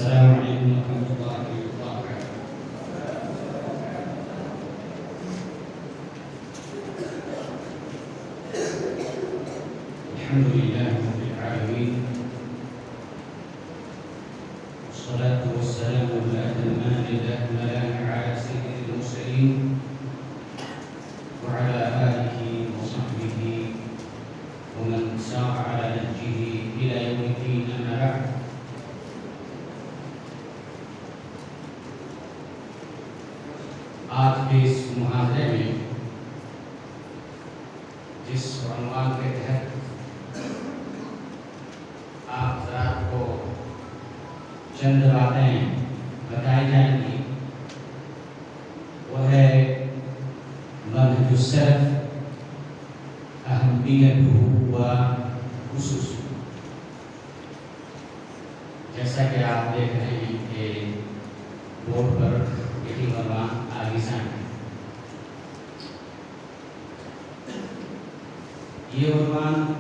السلام عليكم ورحمة الله وبركاته. الحمد لله رب العالمين، والصلاة والسلام الأتمان الأكملان على سيد المرسلين وعلى آله وصحبه ومن سار على نهجه إلى يوم الدين. أما بعد، آج کے اس محاضرے میں جس عنوان کے تحت آپ حضرات کو چند باتیں بتائی جائیں گی وہ ہے منہج السلف اہمیتہ و خصوص. جیسا کہ آپ دیکھ رہے ہیں کہ بورڈ پر یہی عنوان آویزان ہے. یہ عنوان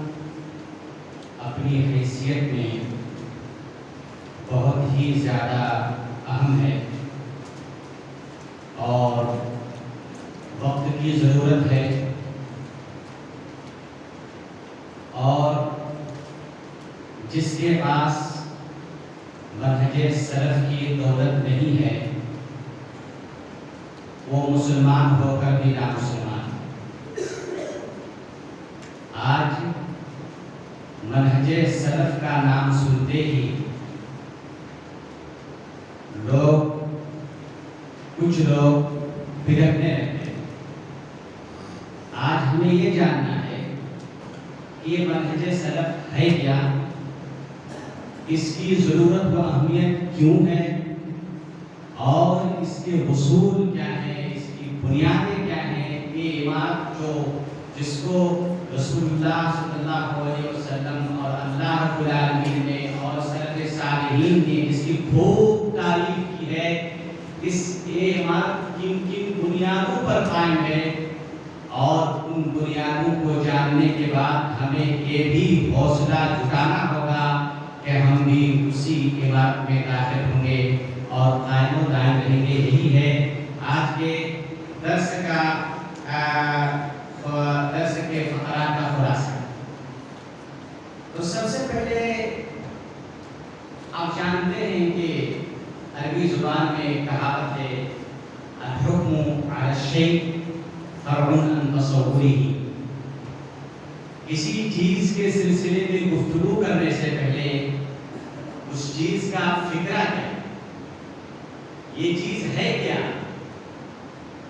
اپنی حیثیت میں بہت ہی زیادہ اہم ہے اور وقت کی ضرورت ہے، اور جس کے پاس منہج سلف کی دولت نہیں ہے وہ مسلمان ہو کر بھی نامسلمان. آج منہج سلف کا نام سنتے ہی کچھ لوگ بھڑکنے لگتے ہیں. آج ہمیں یہ جاننا ہے کہ یہ منہج سلف ہے کیا، اس کی ضرورت و اہمیت کیوں ہے، اور اس کے اصول کیا ہیں، اس کی بنیادیں کیا ہیں. یہ عبادت جس کو رسول اللہ صلی اللہ علیہ وسلم اور اللہ رب العالمین نے اور سلف صالحین نے اس کی خوب تعریف کی ہے، یہ عبادت کن کن بنیادوں پر قائم ہے، اور ان بنیادوں کو جاننے کے بعد ہمیں یہ بھی حوصلہ جٹانا ہوگا کہ ہم بھی اسی عبادت میں داخل ہوں گے اور قائم و دائم رہیں گے. یہی ہے آج کے درس کے فقرات کا خلاصہ. تو سب سے پہلے آپ جانتے ہیں کہ عربی زبان میں ایک کہاوت ہے، الحکم علی الشیء فرع عن تصوره. کسی چیز کے سلسلے میں گفتگو کرنے سے پہلے اس چیز کا فکرہ کیا، یہ چیز ہے کیا،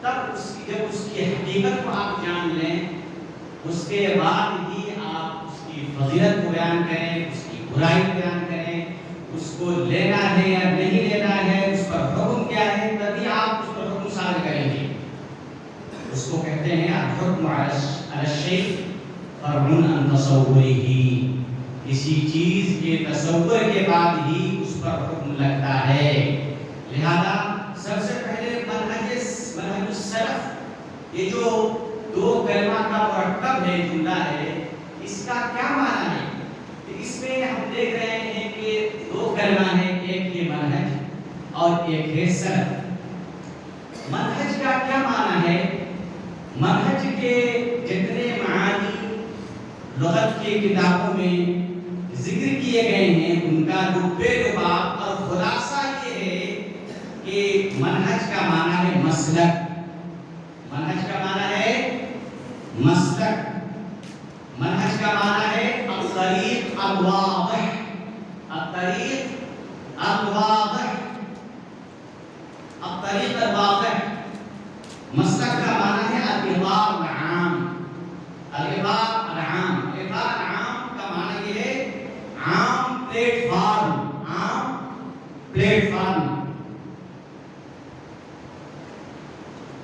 تب جب اس کی حقیقت کو آپ جان لیں اس کے بعد ہی آپ اس کی فضیلت کو بیان کریں، اس کی برائی بیان کریں، اس کو لینا ہے یا نہیں لینا ہے، اس پر حکم کیا ہے، تبھی آپ اس پر حکم صادر کریں گے. اس کو کہتے ہیں الحکم علی الشیء فرع عن تصوره. کسی چیز کے تصور کے بعد ہی اس پر حکم لگتا ہے. لہذا سب سے پہلے منہج السلف، یہ جو دو کلمات کا مرکب ہے، جملہ ہے، اس کا کیا معنی ہے. اس میں ہم دیکھ رہے ہیں کہ دو کلمہ ہیں، ایک یہ منہج اور ایک ہے سلف. منہج کا کیا معنی ہے؟ منہج کے جتنے معانی لغت کی کتابوں میں ذکر کیے گئے ہیں ان کا لب لباب اور خلاصہ یہ ہے کہ منہج کا معنی ہے مسلک. منہج کا معنی ہے مسلک. منہج کا معنی ہے الطریق الواضح. الطریق الواضح. الطریق الواضح. مسلک کا معنی ہے الاطار العام. الاطار العام. الاطار العام کا معنی یہ ہے عام پلیٹ فارم. عام پلیٹ فارم.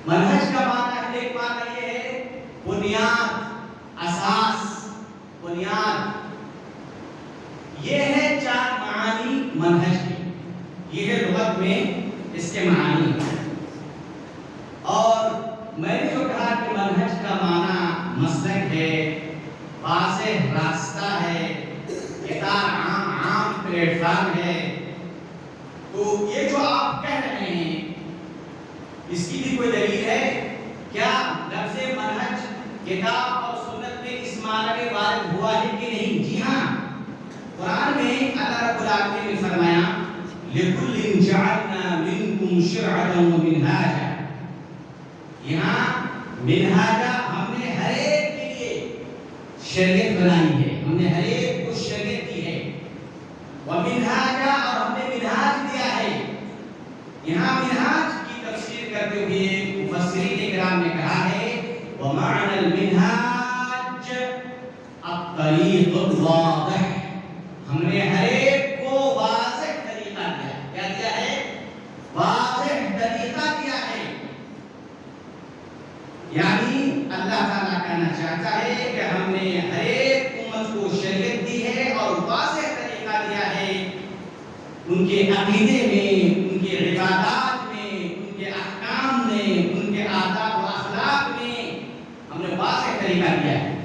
منہج کا معنی ایک معنی یہ ہے بنیاد، اساس، بنیاد. یہ ہے چار معانی منہج کے. یہ ہے لغت میں اس کے معانی. اور میں نے جو کہا کہ منہج کا معنی مسلک ہے، واضح راستہ ہے، اطار عام پلیٹ فارم ہے. تو یہ جو آپ کہہ رہے ہیں اس کی بھی کوئی دلیل ہے کیا؟ لفظ منہج کتاب اور سنت میں اس معنی میں وارد ہوا ہے کہ نہیں؟ جی ہاں، قرآن میں اللہ رب العالمین نے فرمایا لِكُلٍّ جَعَلْنَا مِنْكُمْ شِرْعَةً وَمِنْهَاجًا، یہاں منہاجا ہم نے ہر ایک کے لیے شریعت بنائی ہے، ہم نے ہر ایک کو شریعت دی ہے، وَمِنْهَاجًا اور ہم نے منہاج دیا ہے۔ یہاں منہاج کی تفسیر کرتے ہوئے مفسرین کرام نے کہا ہے وَمَعْنَى الْمِنْهَاج الطَّرِيقُ الْوَاضِحُ، ہم نے ہر ایک کو واضح طریقہ دیا۔ کیا دیا ہے؟ واضح طریقہ دیا ہے۔ یعنی اللہ تعالیٰ کہنا چاہتا ہے کہ ہم نے ہر ایک امت کو شریعت دی ہے اور واضح طریقہ دیا ہے، ان کے عقیدے میں، ان کے عبادات میں، ان کے احکام میں، ان کے آداب و اخلاق میں ہم نے واضح طریقہ دیا ہے۔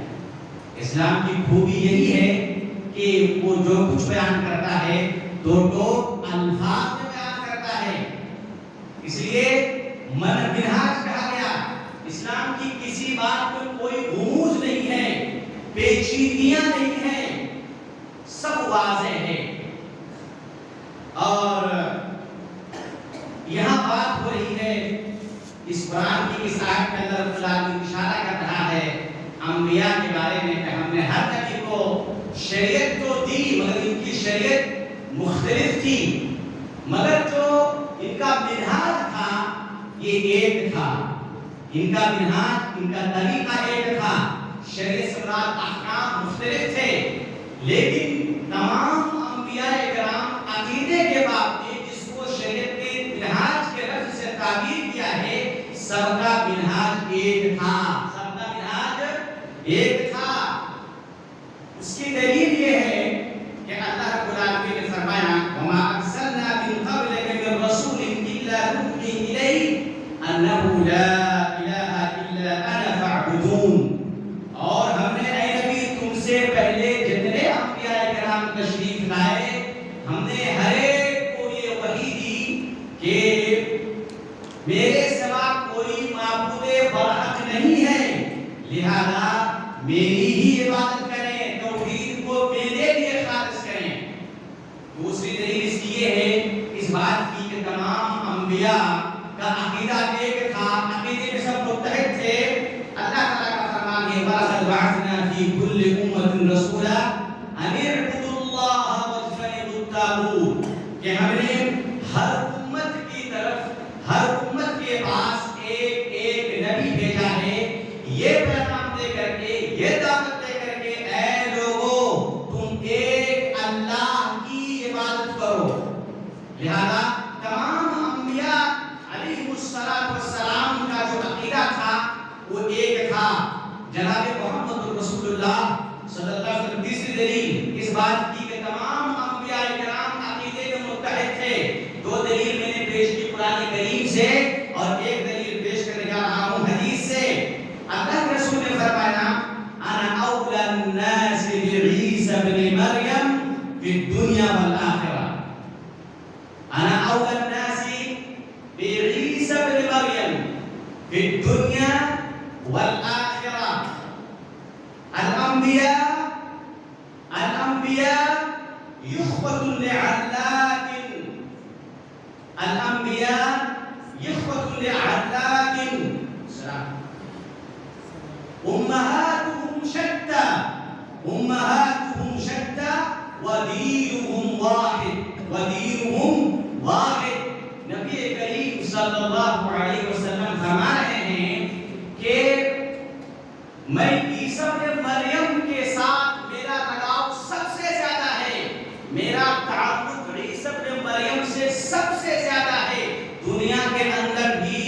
اسلام کی خوبی یہی ہے کہ وہ جو کچھ بیان کرتا ہے دو الفاظ میں بیان کرتا ہے، اس لیے منہاج کہا گیا۔ اسلام کی کسی بات میں کوئی غموض نہیں ہے، پیچیدگیاں نہیں ہیں، سب واضح ہے۔ اور یہاں بات ہو رہی ہے اس قرآن کی اس آیت کے اندر اللہ اشارہ کر رہا ہے انبیاء کے بارے میں کہ ہم نے ہر نبی کو شریعت تو دی مگر ان کی شریعت مختلف تھی، مگر جو ان کا منہاج تھا یہ ایک تھا، ان کا منہاج، ان کا طریقہ ایک تھا، شریعت سے مراد احکام مختلف تھے، لیکن تمام انبیاء کرام عقیدے کے باب میں جس کو شریعت کے منہاج کے لفظ سے تعبیر کیا ہے سب کا منہاج ایک تھا، سب کا منہاج ایک تھا۔ اس کی دلیل یہ ہے کہ اللہ رب العالمین نے فرمایا وَمَا أَرْسَلْنَا مِن قَبْلِكَ مِن رَّسُولٍ إِلَّا نُوحِي إِلَيْهِ أَنَّهُ لَا إِلَٰهَ إِلَّا أَنَا فَاعْبُدُونِ، اور ہم نے اے نبی تم سے پہلے جتنے انبیاء کرام تشریف لائے ہم نے ہر ایک کو یہ وحی دی کہ میرے سوا کوئی معبود برحق نہیں ہے، لہذا میری ہی عبادت کریں، توحید کو میرے لیے خالص کریں۔ دوسری دلیل اس کی یہ ہے اس بات کی کہ تمام انبیاء کا عقیدہ ایک تھا، عقیدے میں سب متحد تھے۔ اللہ تعالیٰ کا فرمان ہے وَلَقَدْ بَعَثْنَا فِي كُلِّ أُمَّةٍ رَسُولًا أَنِ اعْبُدُوا اللَّهَ وَاجْتَنِبُوا الطَّاغُوتَ، کہ ہم نے ہر امت کی طرف، ہر امت کے پاس ایک ایک نبی بھیجا ہے، یہ پیغام دے کر کے، یہ دعوت دے کر کے اے لوگو تم ایک اللہ کی عبادت کرو۔ لہذا تمام انبیاء علیہ السلام کا جو عقیدہ تھا وہ ایک تھا۔ جناب محمد رسول اللہ صلی اللہ علیہ وسلم تیسری دلیل اس بات کی کہ تمام انبیاء کرام عقیدے میں متحد تھے۔ دو دلیل میں نے پیش کی قرآن کریم سے اور ایک دلیل پیش کرنے جا رہا ہوں حدیث سے۔ اللہ کے رسول نے فرمایا انا اولی الناس بعیسی ابن مریم فی الدنیا والآخرہ، انا اولی الناس بعیسی ابن مریم فی الدنیا والآخرہ۔ الانبیاء یخوۃ لعلات، الانبیاء یخوۃ لعلات، امہاتہم شتیٰ، امہاتہم شتیٰ ودینہم واحد، ودینہم واحد۔ نبی کریم صلی اللہ علیہ وسلم فرما رہے ہیں کہ میں عیسیٰ ابن مریم کے ساتھ میرا لگاؤ سب سے زیادہ ہے، میرا تعلق عیسیٰ ابن مریم سے سب سے زیادہ ہے، دنیا کے اندر بھی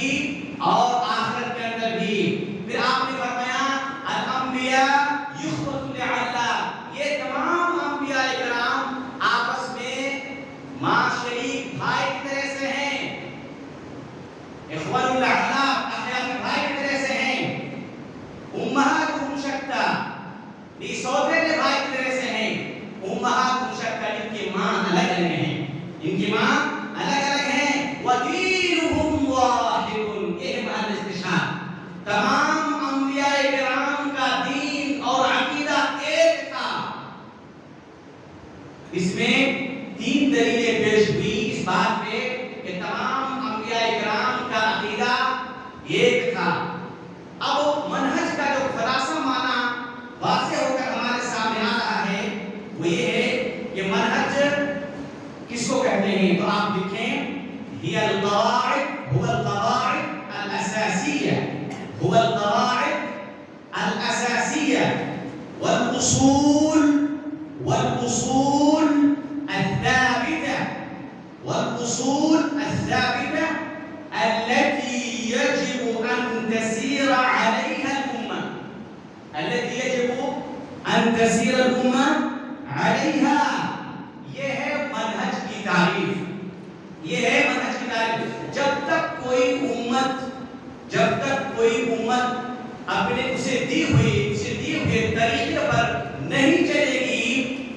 اور آخرت کے اندر بھی۔ پھر آپ نے فرمایا الانبیاء یخوۃ لعلات، یہ تمام انبیاء کرام آپس میں ماں شریک بھائی کی طرح سے ہیں، اخوان العلات اخلاق بھائی کی طرح سے ہیں۔ امہاتہم شتیٰ، یہ سوتیلے بھائی کی طرح سے ہیں۔ امہاتہم شتیٰ، ان کی ماں الگ الگ ہیں، ان کی ماں الگ تمام انبیاء کرام کا دین اور عقیدہ ایک تھا. اس میں 3 دلیلیں پیش ہوئی اس بات پہ کہ تمام انبیاء کرام کا عقیدہ ایک تھا. اب منہج کا جو خلاصہ معنی واضح ہو کر ہمارے سامنے آ رہا ہے وہ یہ ہے کہ منہج کس کو کہتے ہیں. تو آپ لکھیں هي القواعد هو القواعد الأساسية هو القواعد الأساسية والأصول الثابتة التي يجب أن تسير عليها الأمة عليها. یہ ہے منہج کی تعریف. جب تک کوئی امت اپنے اسے دیے ہوئے طریقے پر نہیں چلے گی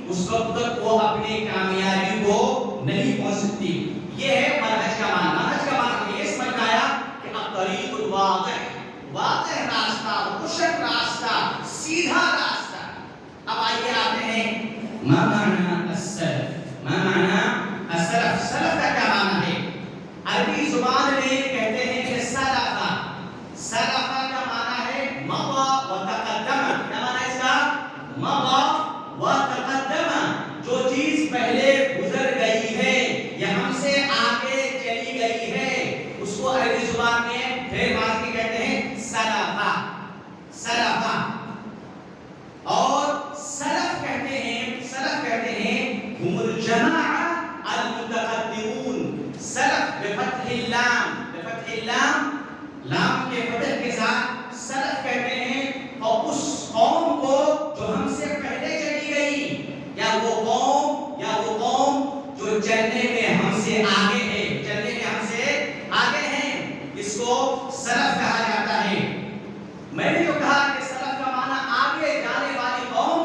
اس وقت تک وہ اپنی کامیابی کو نہیں پہنچ سکتی. یہ ہے منہج کا معنی. منہج کا معنی یہ سمجھ آیا کہ الطریق واضح راستہ، روشن راستہ، سیدھا راستہ. اب آئیے آتے ہیں ما معنی السلف. سلف کا کیا معنی ہے؟ عربی زبان میں کہتے ہیں کہ سلفہ کا معنی ہے مضى وتقدم. کیا معنی ہے اس کا؟ مضى وتقدم. جو چیز پہلے گزر گئی ہے یا ہم سے آگے چلی گئی ہے اس کو عربی زبان میں پھر ماضی کہتے ہیں سلفہ. اور سلف کہتے ہیں هم الجماعة المتقدمون. سلف بفتح اللام لام کے فتح کے ساتھ سلف کہتے ہیں اور اس قوم کو جو ہم سے پہلے چلی گئی یا وہ قوم جو چلنے میں ہم سے آگے ہیں اس کو سلف کہا جاتا ہے. میں نے جو کہا کہ سلف کا معنی آگے جانے والی قوم،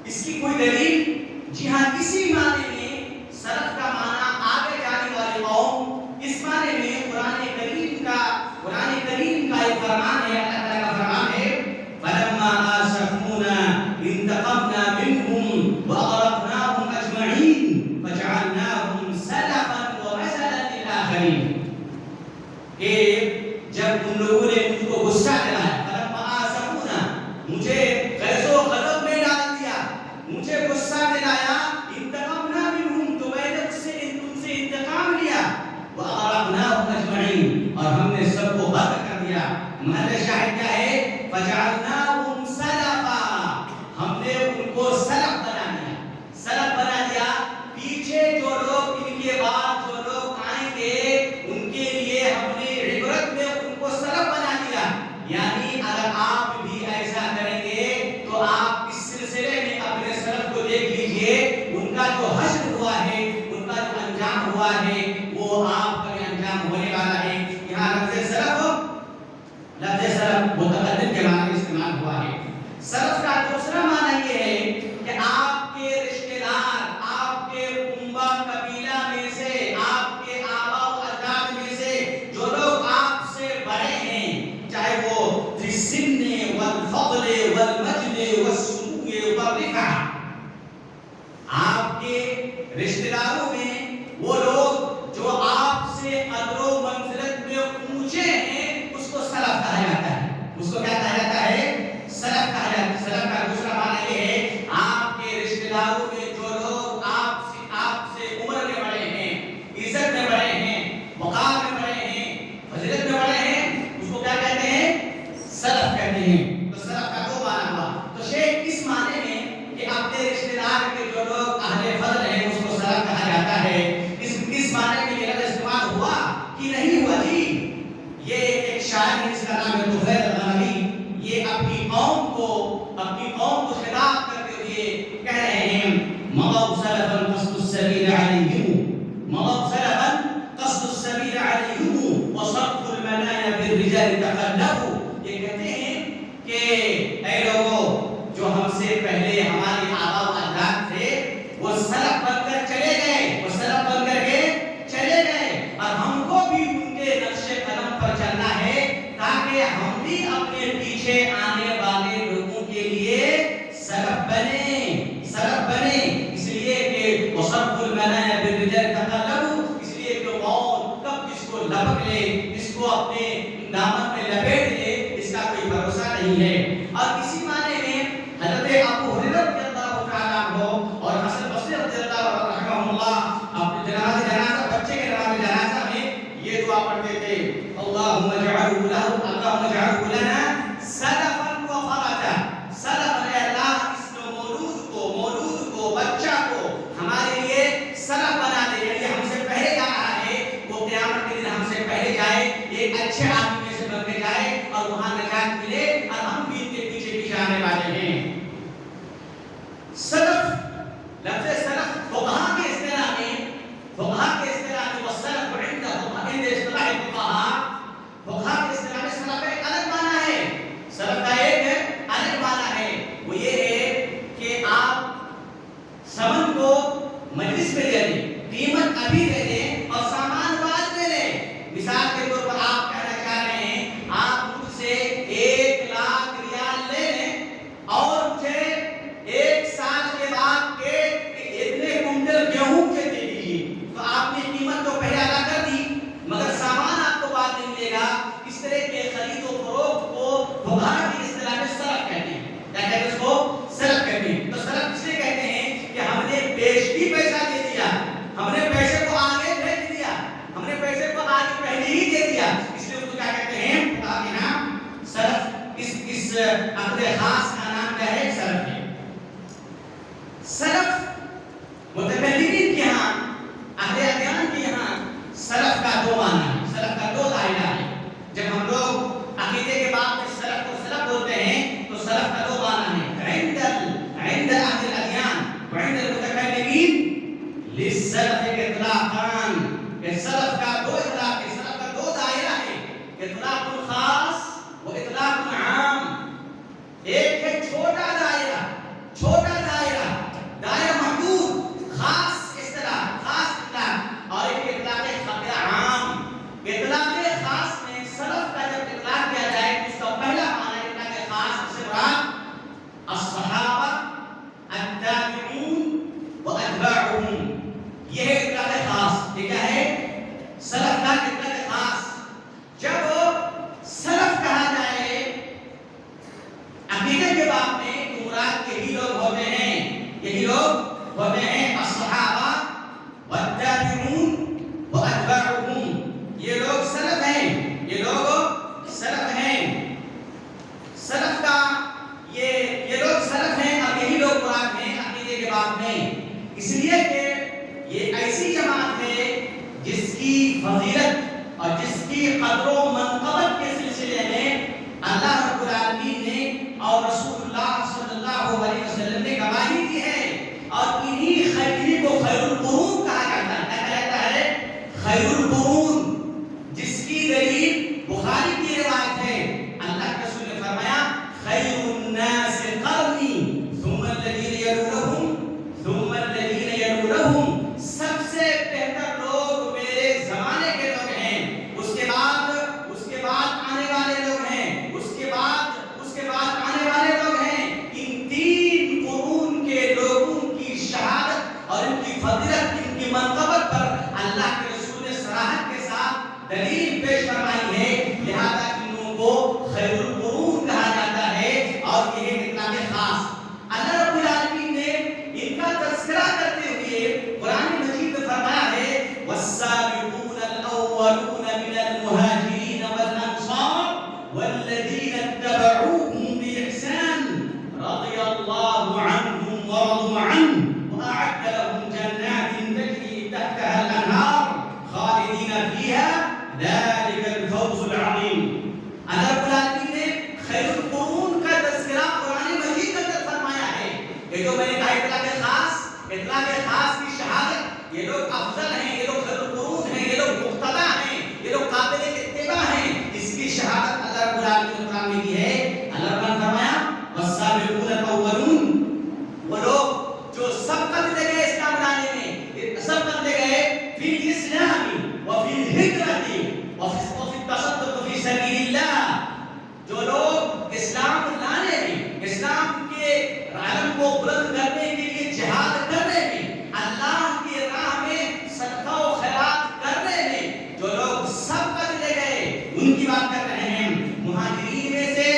اس کی کوئی دلیل؟ جی ہاں، اسی معنی میں سلف کا معنی آگے جانے والی قوم. اس معنی میں قرآن کریم کا ایک فرمان ہے، اللہ تعالیٰ کا فرمان ہے فَلَمَّا آسَفُونَا انتقمنا منهم وأغرقناهم أجمعين فجعلناهم سلفا ومثلا للآخرين. کہ جب ان لوگوں نے مجھ کو غصہ دلایا، فَلَمَّا آسَفُونَا مجھے غیظ و غضب میں ڈال دیا، مجھے غصہ دلایا، انتقمنا منهم تو میں نے ان سے انتقام لیا، وأغرقناهم أجمعين اور ہم نے سب کو غرق کر دیا. محل شاہد کیا ہے؟ فجعلناهم سلفا. ہم نے ان کو سلف بنا دیا. پیچھے جو لوگ ان کے بعد جو لوگ آئیں گے ان کے لیے ہم نے عبرت میں ان کو سلف بنا دیا. یعنی اگر آپ بھی ایسا کریں گے تو آپ اس سلسلے میں اپنے سلف کو دیکھ لیجئے، ان کا جو حشر ہوا ہے، ان کا جو انجام ہوا ہے وہ آپ کا بھی انجام ہونے والا ہے. یہاں لفظ سلف متقدم کے معنی میں استعمال ہوا ہے. سلف کا دوسرا معنی یہ ہے کہ آپ کے رشتہ دار، آپ کے کنبہ قبیلہ میں سے، آپ کے آباء و اجداد میں سے جو لوگ آپ سے بڑے ہیں، چاہے وہ فی السن والفضل والمجد والسمو والرفعہ، آپ کے رشتہ داروں میں وہ لوگ جو آپ سے قدر و منزلت میں اونچے ہیں اس کو سلف کہا جاتا ہے. اس کو کیا کہا جاتا ہے؟ سلف کہا جاتا ہے. سلف کا دوسرا معنی یہ ہے آپ کے رشتہ داروں میں جو لوگ آپ سے عمر میں بڑے ہیں، عزت میں بڑے ہیں، وقار میں بڑے ہیں، فضیلت میں بڑے ہیں، اس کو کیا کہتے ہیں؟ سلف کہتے ہیں. تو سلف کا دو معنی ہوا. تو شیخ اس معنی میں کہ اپنے رشتہ دار کے جو لوگ اہل فضل ہیں اس کو سلف کہا جاتا ہے، اس معنی میں یہ لفظ استعمال ہوا کہ نہیں ہوا؟ جی یہ ایک شاعر ہے جس کا نام ہے طفیل الغنوی. یہ اپنی قوم کو خطاب کرتے ہوئے کہہ رہے ہیں مضوا سلفا قصد السبيل عليهم وصرف المنايا بالرجال تخلفوا. یہ کہتے ہیں کہ اے لوگوں جو ہم سے پہلے ہمارے آباء و اجداد تھے وہ سلف بن کر چلے گئے، اور ہم کو بھی ان کے نقش قدم پر چلنا ہے تاکہ ہم بھی اللهم اجعله لنا سلفا وفرجا. سلف اے اللہ اس مولود کو بچہ کو ہمارے لیے سلف بنا دے، یعنی ہم سے پہلے جا رہا ہے، وہ قیامت کے دن ہم سے پہلے جائے، ایک اچھے آدمی میں سے بن کے جائے اور وہاں نجات ملے، اور ہم بھی ان کے پیچھے پیچھے آنے والے ہیں. سلف، لفظ سلف فقہا کے اصطلاح میں والسلف عند اصطلاح الفقہا، فقہا کے اصطلاح میں سلف کا ایک الگ معنی ہے. سلف کا ایک الگ معنی ہے، وہ یہ ہے کہ آپ سامان کو مجلس میں لے لیں، قیمت ابھی دے دیں اور سامان بعد میں لیں. مثال کے طور پر آپ کہنا چاہ رہے ہیں آپ مجھ سے 1 لاکھ ریال لے لیں اور مجھے 1 سال کے بعد کے اتنے کنٹل گیہوں کے دے دیجیے، تو آپ نے قیمت تو پہلے ادا کر دی مگر سامان آپ کو بعد میں ملے گا. اس طرح کے خرید و فروخت کو فقہا کی اصطلاح میں سلف کہتے ہیں. کیا کہتے ہیں اس کو؟ سلف کہتے ہیں. تو سلف اس لیے کہتے ہیں کہ ہم نے بیشتری پیسہ دے دیا، ہم نے پیسے کو آگے بھیج دیا، ہم نے پیسے کو آگے پہلے ہی دے دیا، اس لیے اس کو کیا کہتے ہیں؟ فقہا کے نام سلف. اس عقد خاص کا نام کیا ہے؟ سلف ہے. سلف متکلمین کے یہاں، اہل ادیان کے یہاں سلف کا 2 معنی ہے، سلف کا 2 دائرہ ہے. جب ہم لوگ عقیدے کے بعد میں سلف کو سلف بولتے ہیں تو سلف کا 2 معنی ہے. عند اہل الادیان وعند المتکلمین للسلف اطلاقان، کہ سلف کا 2 اطلاق ہے، سلف کا 2 دائرہ ہے، اطلاق خاص و اطلاق عام. ایک ہے چھوٹا دائرہ، دائرہ محدود، خاص اصطلاح، خاص اطلاق، اور ایک اطلاق عام. اطلاق خاص میں سلف کا جب اطلاق کیا جائے تو اس کا پہلا معنی اطلاق خاص سے مراد الصحابہ، التابعون واتباعهم، یہ ہے اطلاق خاص. یہ کیا ہے؟ سلف کا اطلاق خاص. جب سلف کہا جائے عقیدے کے باب میں تو مراد یہی لوگ ہوتے ہیں الصحابہ والتابعون واتباعهم. یہ لوگ سلف ہیں، سلف کا یہ لوگ سلف ہیں اور یہی لوگ مراد ہیں عقیدے کے باب میں. اس لیے کہ یہ ایسی جماعت ہے جس کی فضیلت اور جس کی قدر و منقبت کے سلسلے میں اللہ رب العالمین نے اور رسول اللہ صلی اللہ علیہ وسلم نے گواہی دی ہے. اور انہی کو خیر القرون کہا جاتا ہے. کہا جاتا ہے خیر القرون، جس کی دلیل بخاری کی روایت ہے. اللہ کے رسول نے فرمایا خیر الناس قرنی ثم الذین یلونہم ثم الذین یلونہم، سب سے بہتر لوگ میرے زمانے کے لوگ ہیں، اس کے بعد آنے والے لوگ ہیں، اس کے بعد آنے والے لوگ ہیں. ان 3 قرون کے لوگوں کی شہادت اور ان کی فضیلت، ان کی منقبت پر اللہ کے رسول نے صراحت کے ساتھ دلیل پیش فرمائی ہے. لہذا ان لوگوں کو خیر القرون کہا جاتا ہے اور یہ ہے اطلاق خاص. اللہ رب العالمین نے ان کا تذکرہ کرتے ہوئے قرآن مجید میں فرمایا ہے والسابقون الاولون من المہاجرین والانصار والذین اتبعوهم بإحسان رضی اللہ عنہم ورضوا عنہ وأعد لهم جنات تجري تحتها الأنهار خالدين فيها ذلك الفوز العظيم. اللہ رب العالمین نے خیر القرون کا تذکرہ قرآن مجید میں فرمایا ہے. یہ جو میں نے کہا اطلاق خاص کی شہادت، یہ لوگ افضل ہیں، یہ لوگ خیر القرون ہیں، یہ لوگ مقتدی ہیں، یہ لوگ قابل اتباع ہیں، اس کی شہادت اللہ رب العالمین نے قرآن میں دی ہے. اللہ رب نے فرمایا والسابقون الاولون، وہ لوگ جو سبقت لے گئے اسلام لانے میں، سبقت لے گئے فی الاسلام وفی الہجرت وفی التصدق فی سبیل اللہ، جو لوگ اسلام لانے میں، اسلام کے علم کو بلند کرنے کے لیے جہاد کرنے میں، اللہ کی راہ میں صدقہ و خیرات کرنے میں جو لوگ سبقت لے گئے ان کی بات کر رہے ہیں. مہاجرین میں سے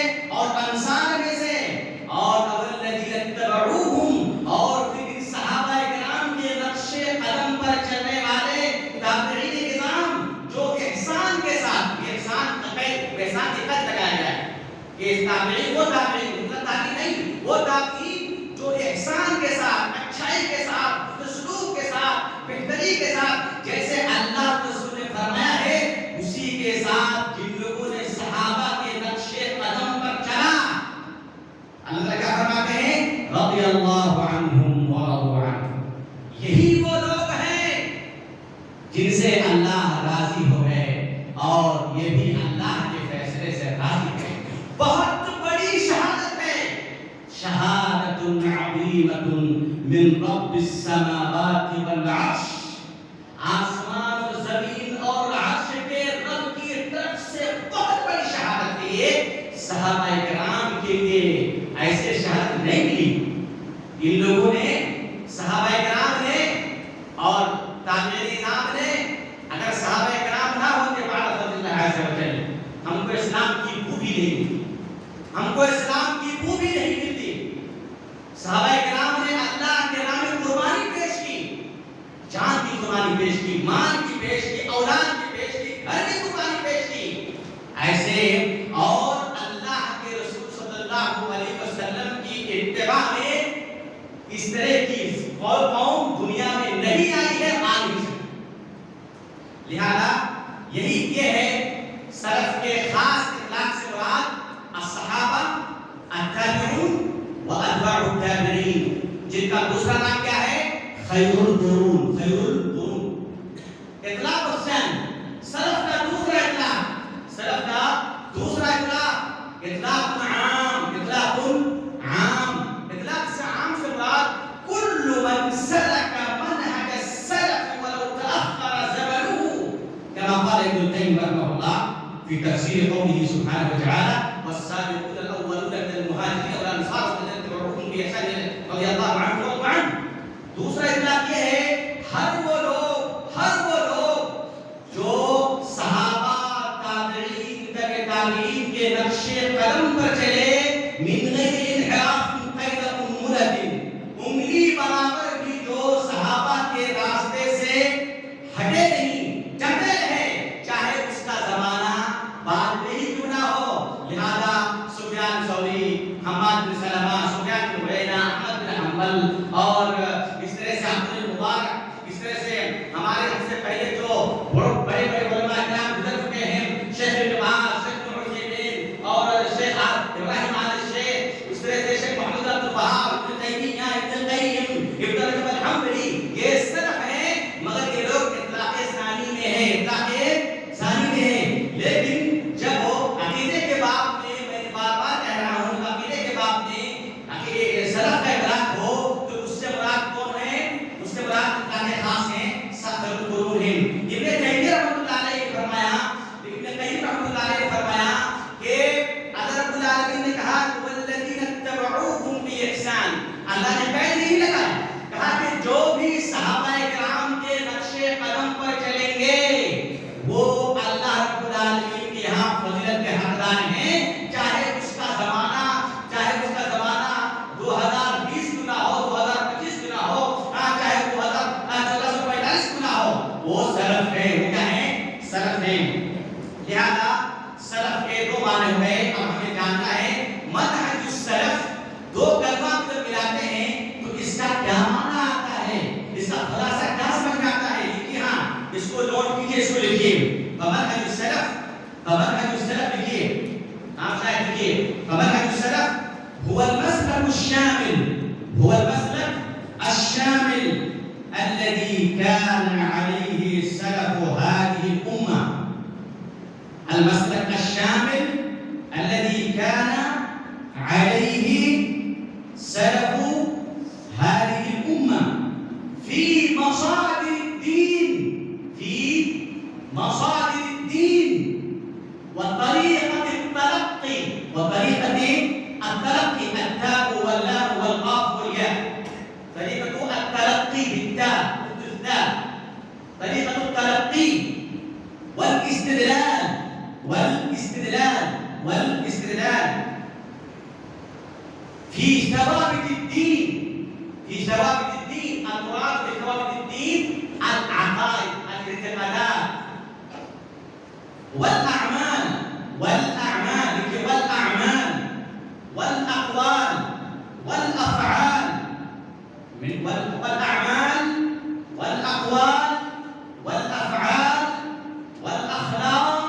تابعین وہ تابعین مطلب تابعین نہیں، وہ تابعین جو احسان کے ساتھ، اچھائی کے ساتھ، اسلوب کے ساتھ، بہتری کے ساتھ جیسے اللہ کے رسول نے فرمایا ہے اسی کے ساتھ جن لوگوں نے صحابہ کے نقش قدم پر چلا، اللہ کیا فرماتے ہیں رضی اللہ عنہم ورضوا عنہ، یہی وہ لوگ ہیں جن سے اللہ راضی ہو گئے اور یہ بھی اللہ کے فیصلے سے راضی ہے۔ بہت بڑی شہادت ہے، شہادت عظیمۃ من رب السماوات والعرش، آسمان اور زمین اور عرش کے رب کی طرف سے بہت بڑی شہادت ہے یہ۔ صحابہ کرام کے لیے ایسے شہادت نہیں ملی، ان لوگوں نے صحابہ کرام نے اور تابعین نظام نے اگر صحابہ کرام نہ ہوتے بعد رضی اللہ عز و جل ہم کو اسلام کی بو بھی نہیں ملتی، ہم کو اسلام کی بو بھی نہیں ملتی۔ صحابہ کرام نے اللہ کے راہ میں قربانی پیش کی، جان کی قربانی پیش کی، مال کی پیش کی، اولاد کی پیش کی، گھر کی قربانی پیش کی، ایسے اور اللہ کے رسول صلی اللہ علیہ وسلم کی اتباع میں اس طرح کی قوم دنیا میں نہیں آئی ہے، آ نہیں سکتی۔ لہذا یہی یہ ہے سلف کے خاص اخلاق سے مراد الصحابہ، التابعون واتباع التابعین، جن کا دوسرا نام کیا ہے خیر القرون، خیر القرون۔ اطلاق حسین سلف کا دوسرا اطلاق، سلف کا دوسرا اطلاق، اطلاق عام، اطلاق عام، اطلاق سے عام سے مراد کل من سلک منهج السلف ولو تأخر زمنه، كما قال ابن القيم رحمه الله في تفسير قوله سبحانه وتعالى والسابقون الأولون من المهاجرين والأنصار والذين اتبعوهم بإحسان رضي الله عنهم ورضوا عنه۔ دوسرا اطلاق یہ ہے ہر وہ لوگ جو صحابہ تابعین تابعین کے نقش قدم پر چلے، من غیر انحراف قید امولۃ، انگلی برابر بھی جو صحابہ کے راستے سے ہٹے نہیں، ڈٹے رہے، چاہے اس کا زمانہ بعد میں ہی کیوں نہ ہو۔ لہذا سفیان ثوری، حماد بن سلمہ، سفیان بن عیینہ، احمد بن حنبل اور اس طرح سے عبد المبارک، اس طرح سے ہمارے ہم سے پہلے جو بڑے بڑے علماء کرام گزر چکے ہیں، شیخ ابن باز، شیخ ابن عثیمین اور شیخ ابراہیم آل الشیخ، اس طرح سے شیخ محمود عبد الوہاب، ابن تیمیہ، ابن القیم، ابن رجب الحنبلی، یہ سلف ہیں، مگر یہ لوگ اطلاق ثانی میں ہیں، اطلاق ثانی میں ہیں۔ لیکن جب وہ عقیدے کے باب میں، میں بار بار کہہ رہا ہوں، عقیدے کے باب میں عقیدے سلف کا اطلاق ہو تو اس سے مراد کون ہے؟ اس سے مراد اللہ خاص ہیں سفر القرون ہیں۔ ابن تیمیہ رحمۃ اللہ علیہ نے فرمایا، ابن قیم رحمۃ اللہ علیہ نے فرمایا کہ اگر رب العالمین نے کہا کہ والذین اتبعوہم باحسان، اللہ نے پہلے نہیں لگایا، کہا کہ جو بھی صحابہ کرام کے نقش قدم پر چلیں گے وہ اللہ رب العالمین کے یہاں فضیلت کے حقدار ہیں، چاہے اس کا زمانہ 2020 گنا ہو، 2025 گنا ہو، چاہے 1445 گنا ہو، وہ سلف ہے، وہ کیا ہے سلف ہے۔ لہذا سلف کے دو معنی ہوئے، اب ہمیں جاننا ہے منہج السلف، دو کلمات جب ملاتے ہیں تو اس کا کیا معنی آتا ہے، اس کا خلاصہ کیا سمجھ میں آتا ہے؟ لکھیے، ہاں اس کو نوٹ کیجیے، اس کو لکھیے، منہج السلف، منہج السلف لکھیے، آپ شاید لکھیے، منہج السلف هو المسلك الشامل، هو المسلك الشامل الذي كان عليه سلف هذه الأمة، المسلك الشامل الذي كان عليه سلف هذه الأمة في مصادر الدين، في مصادر الدين وطريقة التلقي، التاء واللام والقاف والياء، طريقة التلقي بالتاء والتاء، طريقة التلقي والاستدلال في ثوابت الدين، في ثوابت الدين، المراد بثوابت الدين العقائد، الاعتقادات والأعمال، والأعمال والأعمال والأقوال والأفعال والأخلاق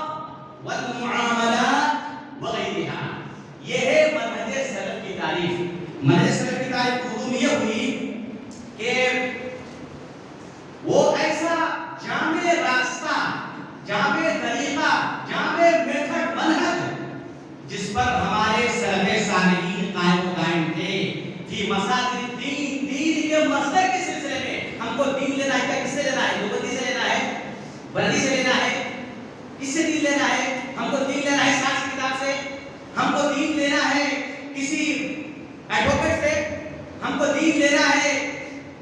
والمعاملات وغيرها. یہ ہے منہج سلف کی تعریف. منہج سلف کی تعریف اردو میں یہ ہوئی کہ وہ ایسا جامع راستہ، جامع طریقہ، جامع میتھڈ، منہج جس پر ہمارے سلف صالحین قائم تھے. فی مساجد الدین، دین کے مسئلے کے سلسلے میں ہم کو دین لینا ہے. کیا کس سے لینا ہے؟ دیوبندی سے لینا ہے، بریلوی سے لینا ہے؟ کس سے دین لینا ہے؟ ہم کو دین لینا ہے سائنس کی کتاب سے؟ ہم کو دین لینا ہے کسی ایڈوکیٹ سے؟ ہم کو دین لینا ہے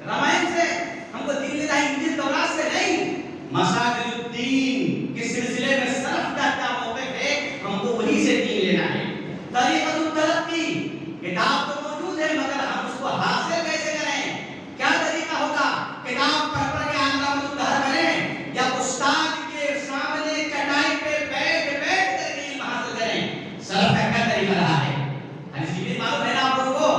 رامائن سے؟ ہم کو دین لینا ہے انجیل تورات سے؟ نہیں. مساجد الدین کے سلسلے میں سلف کا کیا موقف ہے، ہم کو وہی سے دین لینا ہے. طریقۃ التلقی کتاب تو موجود ہے، مگر ہم اس کو حاصل کیسے کریں؟ کیا طریقہ ہوگا؟ کتاب پڑھ پڑھ کے علامۃ الدہر بنیں یا استاد کے سامنے کٹائی پہ بیٹھ بیٹھ کر کے علم حاصل کریں؟ سلف کا کیا طریقہ رہا ہے؟ حدیث جبریل معلوم ہے نا آپ لوگوں کو؟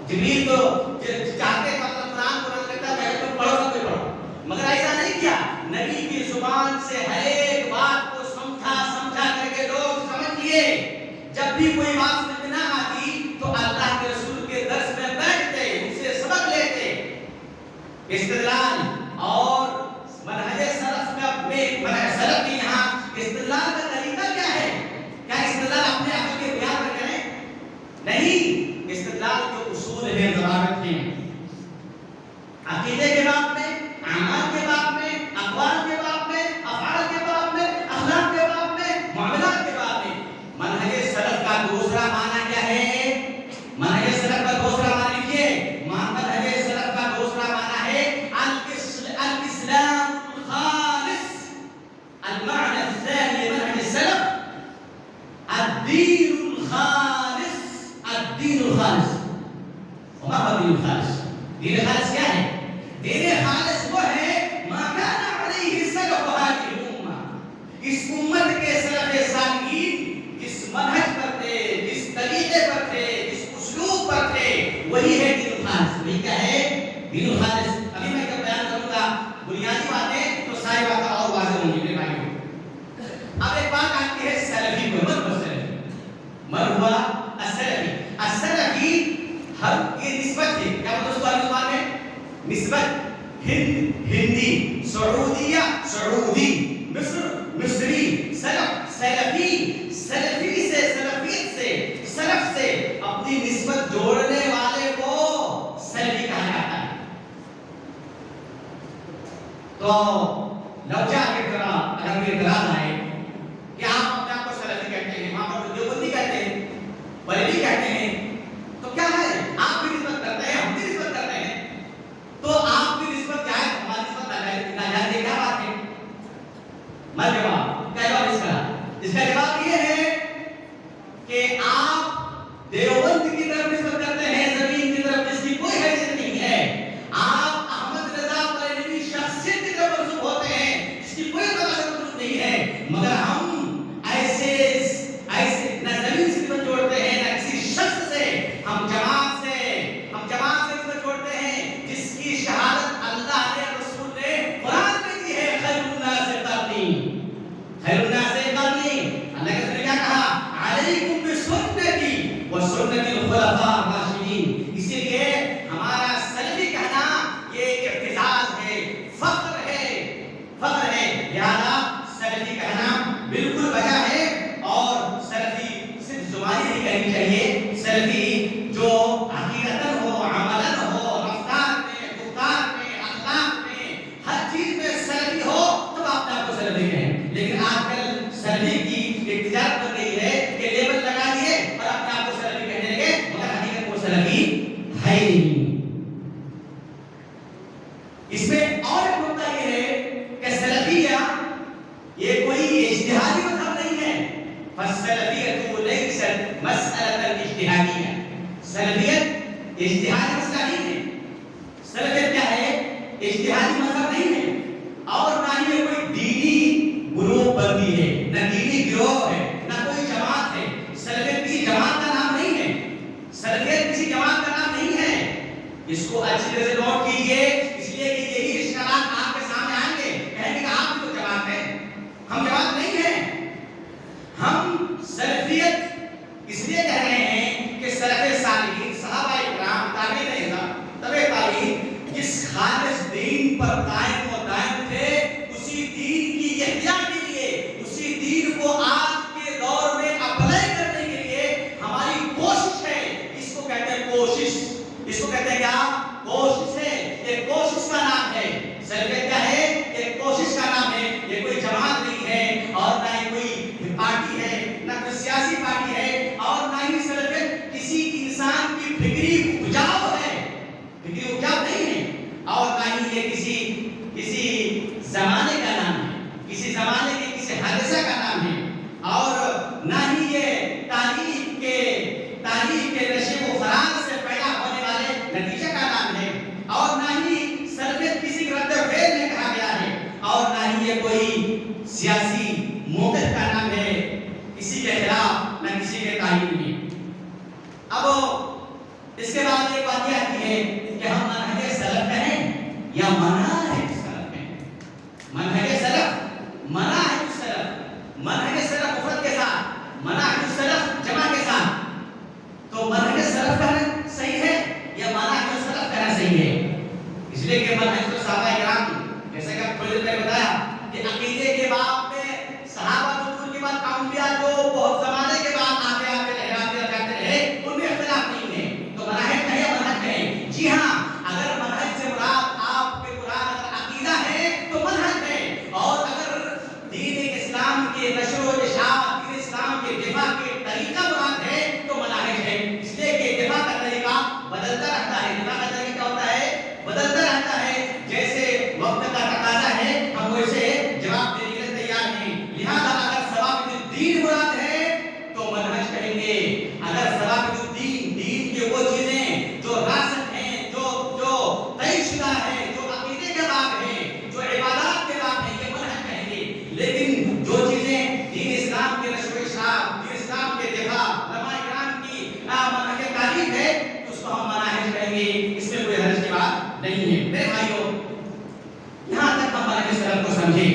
جبریل تو چاہتے مطلب قرآن کو رد کرتا ہے تو پڑھو سب پڑھو، مگر ایسا نہیں کیا. نبی کی زبان سے ہر ایک بات کو سمجھا کر کے لوگ سمجھ لیے. جب بھی کوئی بات سمجھ نہ آتی تو اللہ کے رسول کے درس میں بیٹھتے، ان سے سبق لیتے. استدلال اور منہج سلف کا منہج سلف کے یہاں استدلال کا طریقہ کیا ہے؟ کیا استدلال اپنے عقل کے بنیاد پر کریں؟ نہیں. استدلال کے اصول ہیں، ضوابط ہیں. عقیدے کے باب میں، اعمال کے باب میں، اقوال کے باب میں، افعال کے باب میں، اخلاق کے باب میں، معاملات کے باب میں. منہج سلف کا دوسرا معنی کیا ہے؟ منہج سلف کا دوسرا معنی لکھیے. منہج سلف کا دوسرا معنی ہے الاسلام الخالص. المعنى الثاني لمنهج السلف الدين الخالص. الدين الخالص. وما هو الدين الخالص؟ دین خالص کیا ہے؟ دین خالص وہ ہے ما كان عليه سلف هذه الامه. اس امت کے سلف صالحین جس منہج پر تھے، جس طریقے پر تھے، جس اسلوب پر تھے، وہی ہے دین خالص. وہی کیا ہے؟ دین خالص. ابھی میں جب بیان کروں گا بنیادی باتیں تو ساری باتیں اور واضح ہوں گی میرے بھائیوں. اب ایک بات آتی ہے سلفی کو. من هو السلفی؟ من هو السلفی؟ السلفی ہر یہ نسبت ہے. کیا مطلب اس کو عربی زبان میں؟ نسبت. ہندی، سعودیہ سعودی، مصر مصری، سلف سلفی، سلفی سے سلفیت سے سلف سے اپنی نسبت جوڑنے والے کو سلفی کہا جاتا ہے. تو لوچا کی طرح اگر کوئی اعتراض آئے کہ آپ اپنے آپ کو سلفی کہتے ہیں، وہاں پر دیوبندی کہتے ہیں، بریلوی کہتے ہیں، تو کیا ہے؟ آپ بھی نسبت کرتے ہیں، ہم بھی نسبت کرتے ہیں، تو آپ کی نسبت کیا ہے؟ ہماری نسبت ناجائز ہے. کیا بات ہے؟ میں جواب کیا جواب اس کا جواب یہ ہے کہ آپ دیوبند کی طرف نسبت کرتے ہیں، زمین کی طرف جس کی کوئی حیثیت نہیں ہے. آپ احمد رضا بریلوی شخصیت کی طرف منسوب ہوتے ہیں جس کی کوئی تعلق نہیں ہے. مگر ہم ایسے نہ زمین سے نسبت جوڑتے ہیں نہ کسی شخص سے. ہم جماعت سے نسبت جوڑتے ہیں جس کی شہادت اللہ نے، رسول نے قرآن میں دی ہے. خیر الناس قرنی، خیر الناس قرنی. اللہ کے رسول نے کیا کہا؟ علیکم بسنتی وسنت الخلفاء الراشدین. اسی لیے ہمارا سلفی کہنا یہ اعتزاز ہے، فخر ہے. لہذا سلفی کہنا بالکل بجا ہے. اور سلفی صرف زبانی نہیں کہنی چاہیے. سلفی جو حقیقتاً ہو، عملاً ہو، رفتار میں، گفتار میں، اخلاق میں، ہر چیز میں سلفی ہو تب آپ نے آپ کو سلفی کہیں. لیکن آج کل سلفی کی ایک تجارت بن گئی ہے کہ لیبل لگا دیے اور اپنے آپ کو سلفی کہنے لگے، مگر حقیقت وہ سلفی ہے ہی نہیں. اس میں اور ایک نقطہ یہ ہے کہ سلفیہ یہ کوئی اجتہادی مذہب نہیں ہے. فالسلفیۃ لیست مسئلۃ اجتہادیہ. سلفیت اجتہادی مسئلہ نہیں ہے. سلفیت کیا ہے؟ اجتہادی مذہب نہیں ہے. اور نہ ہی یہ کوئی دینی گروہ بندی ہے، نہ دینی گروہ ہے، نہ کوئی جماعت ہے. سلفیت کسی جماعت کا نام نہیں ہے. سلفیت کسی جماعت کا نام نہیں ہے. اس کو کو اچھی طرح سے نوٹ کیجئے، اس لیے کہ یہی اشکالات آپ کے سامنے آئیں گے، کہیں گے کہ آپ بھی تو جماعت ہیں، ہم جماعت نہیں ہیں، ہم سلفیت اس لیے کہہ رہے ہیں کہ سلف صالحین صحابہ کرام تابعین تبع تابعین جس خالص دین پر قائم و دائم تھے، اسی دین کی احیا کے لیے، اسی دین کو آج کے دور میں اپلائی کرنے کے لیے ہماری کوشش ہے. اس کو کہتے ہیں کوشش، اس کو کہتے ہیں کیا؟ کوشش ہے. یہ کوشش کا نام ہے. سلفیت کیا ہے؟ یہ کوشش کا نام ہے. یہ کوئی جماعت نہیں ہے اور نہ ہی کوئی پارٹی ہے، نہ کوئی سیاسی پارٹی ہے، اور نہ ہی سلفیت کسی انسان کی فکری اپجاؤ ہے، فکری اپجاؤ نہیں ہے، اور نہ ہی یہ کسی زمانے کا نام ہے، کسی زمانے کے کسی حادثہ کا نام ہے، اور نہ ہی یہ تاریخ کے نشے و فراز سے پیدا ہونے والے نتیجے کا نام ہے، اور نہ ہی سلفیت کسی رد فعل میں کہا گیا ہے، اور نہ ہی یہ کوئی سیاسی موقف کا نام ہے، کسی کے خلاف نہ کسی کے تعین میں. اب اس کے بعد ایک بات یہ آتی ہے کہ ہم منہج سلف کہیں یا منہج سلف کہیں. منہج سلف، منہج سلف، منہج سلف مفرد کے ساتھ، منہج سلف جمع کے ساتھ. تو منہج سلف کہنا صحیح ہے یا منہج سلف کہنا صحیح ہے؟ اس لیے کہ منہج تو صحابہ کرام، جیسا کہ آپ تھوڑی دیر پہلے بتایا کہ عقیدے کے باب میں صحابہ رسول کے بعد انبیاء جو بہت زمانے کے بعد آتے لہراتے جاتے رہے، ان میں اختلاف نہیں ہے. تو منہج کہیں یا منہج کہیں؟ جی ہاں، اگر منہج سے مراد آپ کے قرآن اگر عقیدہ ہے تو منہج ہے، اور اگر دین اسلام کے نشر و اشاعت، دین اسلام کے دفاع کے طریقہ مراد ہے تو منہج ہے. اس لیے کہ دفاع کا طریقہ بدلتا رہتا ہے. دفاع کا طریقہ کیا ہوتا ہے؟ بدلتا رہتا ہے. جیسے وقت کا تقاضا ہے ہم ویسے جواب دینے کے لیے تیار ہیں. لہذا اگر ثوابت الدین مراد ہے تو منہج کہیں گے. اگر ثوابت الدین، دین کے وہ چیزیں جو راسخ ہیں، جو طے شدہ ہیں، جو عقیدے کے باب ہیں، جو عبادات کے باب ہیں، یہ منہج کہیں گے. لیکن جو چیزیں دین اسلام کے نشر و اشاعت، دین اسلام کے دفاع، علماء کرام کی منہج تعریف ہے، تو اس کو ہم منہج کہیں گے. اس میں کوئی حرج کی بات نہیں ہے. میرے بھائیوں، یہاں تک ہم منہج سلف کو سمجھے.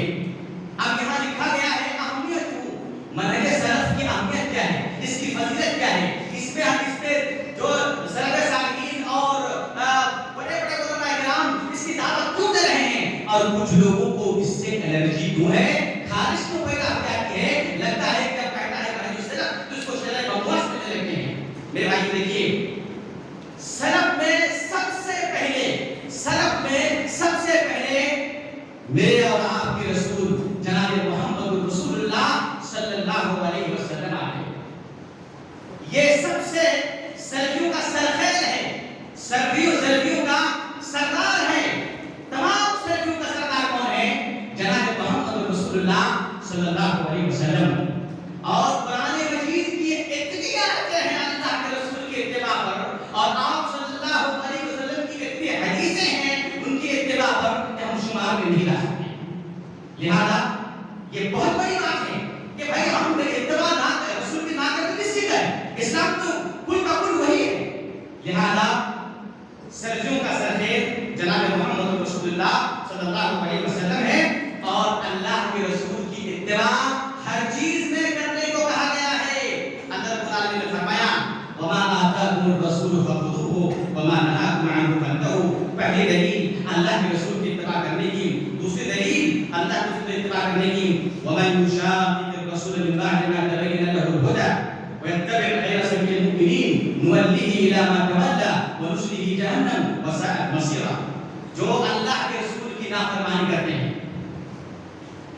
اب یہاں لکھا گیا ہے اہمیت کو، منہج سلف کی اہمیت کیا ہے، اس کی فضیلت کیا ہے. اس پہ جو سلف صالحین اور بڑے علماء کرام اس کی دعوت کیوں دے رہے ہیں، اور کچھ لوگوں کو اس سے الرجی کیوں ہے، خارش کیوں پیدا ہو جاتی ہے. لگتا ہے کہ جب کہتا ہے منہج سلف تو اس کو شرع بکواس میں لگتے ہیں. میرے بھائی دیکھیے، سلف میں سب سے پہلے میرے اور آپ کے رسول جناب محمد رسول اللہ صلی اللہ علیہ وسلم آئے. یہ سب سے سلفیوں کا سرخیل ہے، سلفیوں کا سردار ہے. تمام سلفیوں کا سردار کون ہے؟ جناب محمد رسول اللہ صلی اللہ علیہ وسلم. اور قرآن مجید کی اتنی آیتیں ہیں اللہ کے رسول کے اتباع پر، اور آپ صلی اللہ علیہ وسلم کی اتنی حدیثیں ہیں ان کی اتباع پر کہ ہم شمار میں نہیں لا سکتے. لہذا یہ بہت بڑی بات ہے کہ بھائی ہم اتباع نہ کریں، رسول کی نہ کریں تو کس کی کریں؟ اسلام تو کل کا کل وہی ہے. لہذا سلفیوں کا سرخیل جناب محمد رسول اللہ صلی اللہ علیہ وسلم ہے، اور اللہ کے رسول کی اتباع ہر چیز میں کرنے کو کہا گیا ہے. اندر قرآن نے فرمایا وما آتاکم الرسول فخذوه وما نهاکم عنه فانتهوا. پہلی دلیل اللہ کے رسول کی اتباع کرنے کی، دوسری دلیل اللہ کے رسول کی اتباع کرنے کی ومن يشاقق الرسول من بعد ما تبين له الهدى ويتبع غير سبيل المؤمنين نوليه الى ما تولى ونصله جهنم وساءت مصيرا. جو اللہ کے رسول کی نافرمانی کرتے ہیں،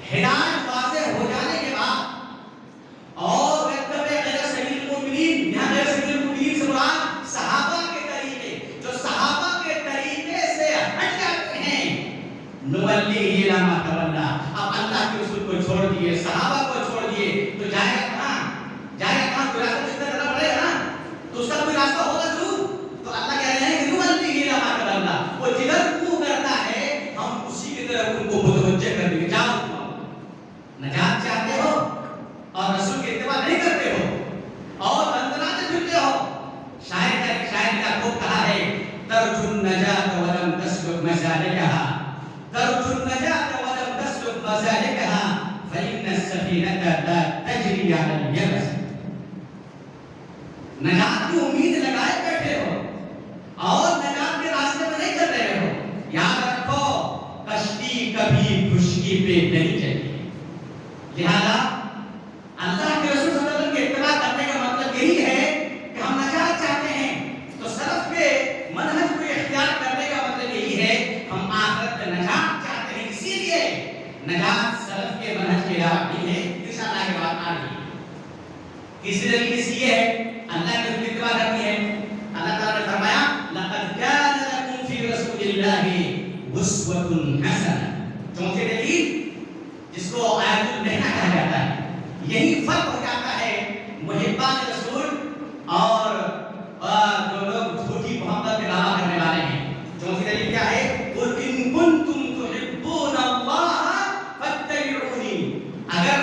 ہدایت واضح ہو جانے کے بعد، اور ویتبع غیر سبیل المؤمنین، یہاں غیر سبیل المؤمنین سے مراد صحابہ کے طریقے، جو صحابہ کے طریقے سے ہٹ جاتے ہیں، نولیہ الی ما تولی. اب اللہ کے رسول کو چھوڑ دیے، صحابہ کو چھوڑ دیے تو جائے گا کہاں؟ کوئی راستہ جتنا کرنا پڑے گا نا، تو اس کا کوئی راستہ ہوگا ضرور. تو اللہ کہہ رہے ہیں کہ نولیہ الی ما تولی. وہ جدھر منہ کرتا ہے ہم اسی کی طرف ان کو متوجہ کر دیں گے. جاؤ، نجات چاہتے ہو اور رسول کی اتباع نہیں کرتے ہو اور بندراتے پھرتے ہو. شاعر کا خوب کہا ہے ترجو النجات مسالكها ترجو النجاة ولم تسلك مسالكها فإن السفينة لا تجري على اليبس. نجات کی امید لگائے بیٹھے ہو اور نجات کے راستے میں نہیں چل رہے ہو. یاد رکھو کشتی کبھی خشکی پہ نہیں چلتی. لہذا اللہ کے رسول صلی اللہ علیہ وسلم کی اتباع کرنے کا مطلب یہی ہے کہ ہم نجات چاہتے ہیں تو سلف کے منہج کو اختیار کرنے کا مطلب یہی ہے ہم آخرت میں نجات چاہتے ہیں. اسی لیے نجات سلف کے منہج کے علاوہ نہیں ہے. انشاءاللہ کے بعد آ رہی ہے. تیسری دلیل اس لیے ہے اللہ کے رسول کی اتباع کرنی ہے. اللہ تعالیٰ نے فرمایا لقد كان لكم في رسول الله اسوة حسنة. چوتھی دلیل جس کو آیت المحنہ کہا جاتا ہے. یہی فرق ہو جاتا ہے محبان رسول اور جو لوگ جھوٹی محبت کے دعویٰ کرنے والے ہیں. چوتھی دلیل کیا ہے؟ قل ان کنتم تحبون اللہ فاتبعونی. اگر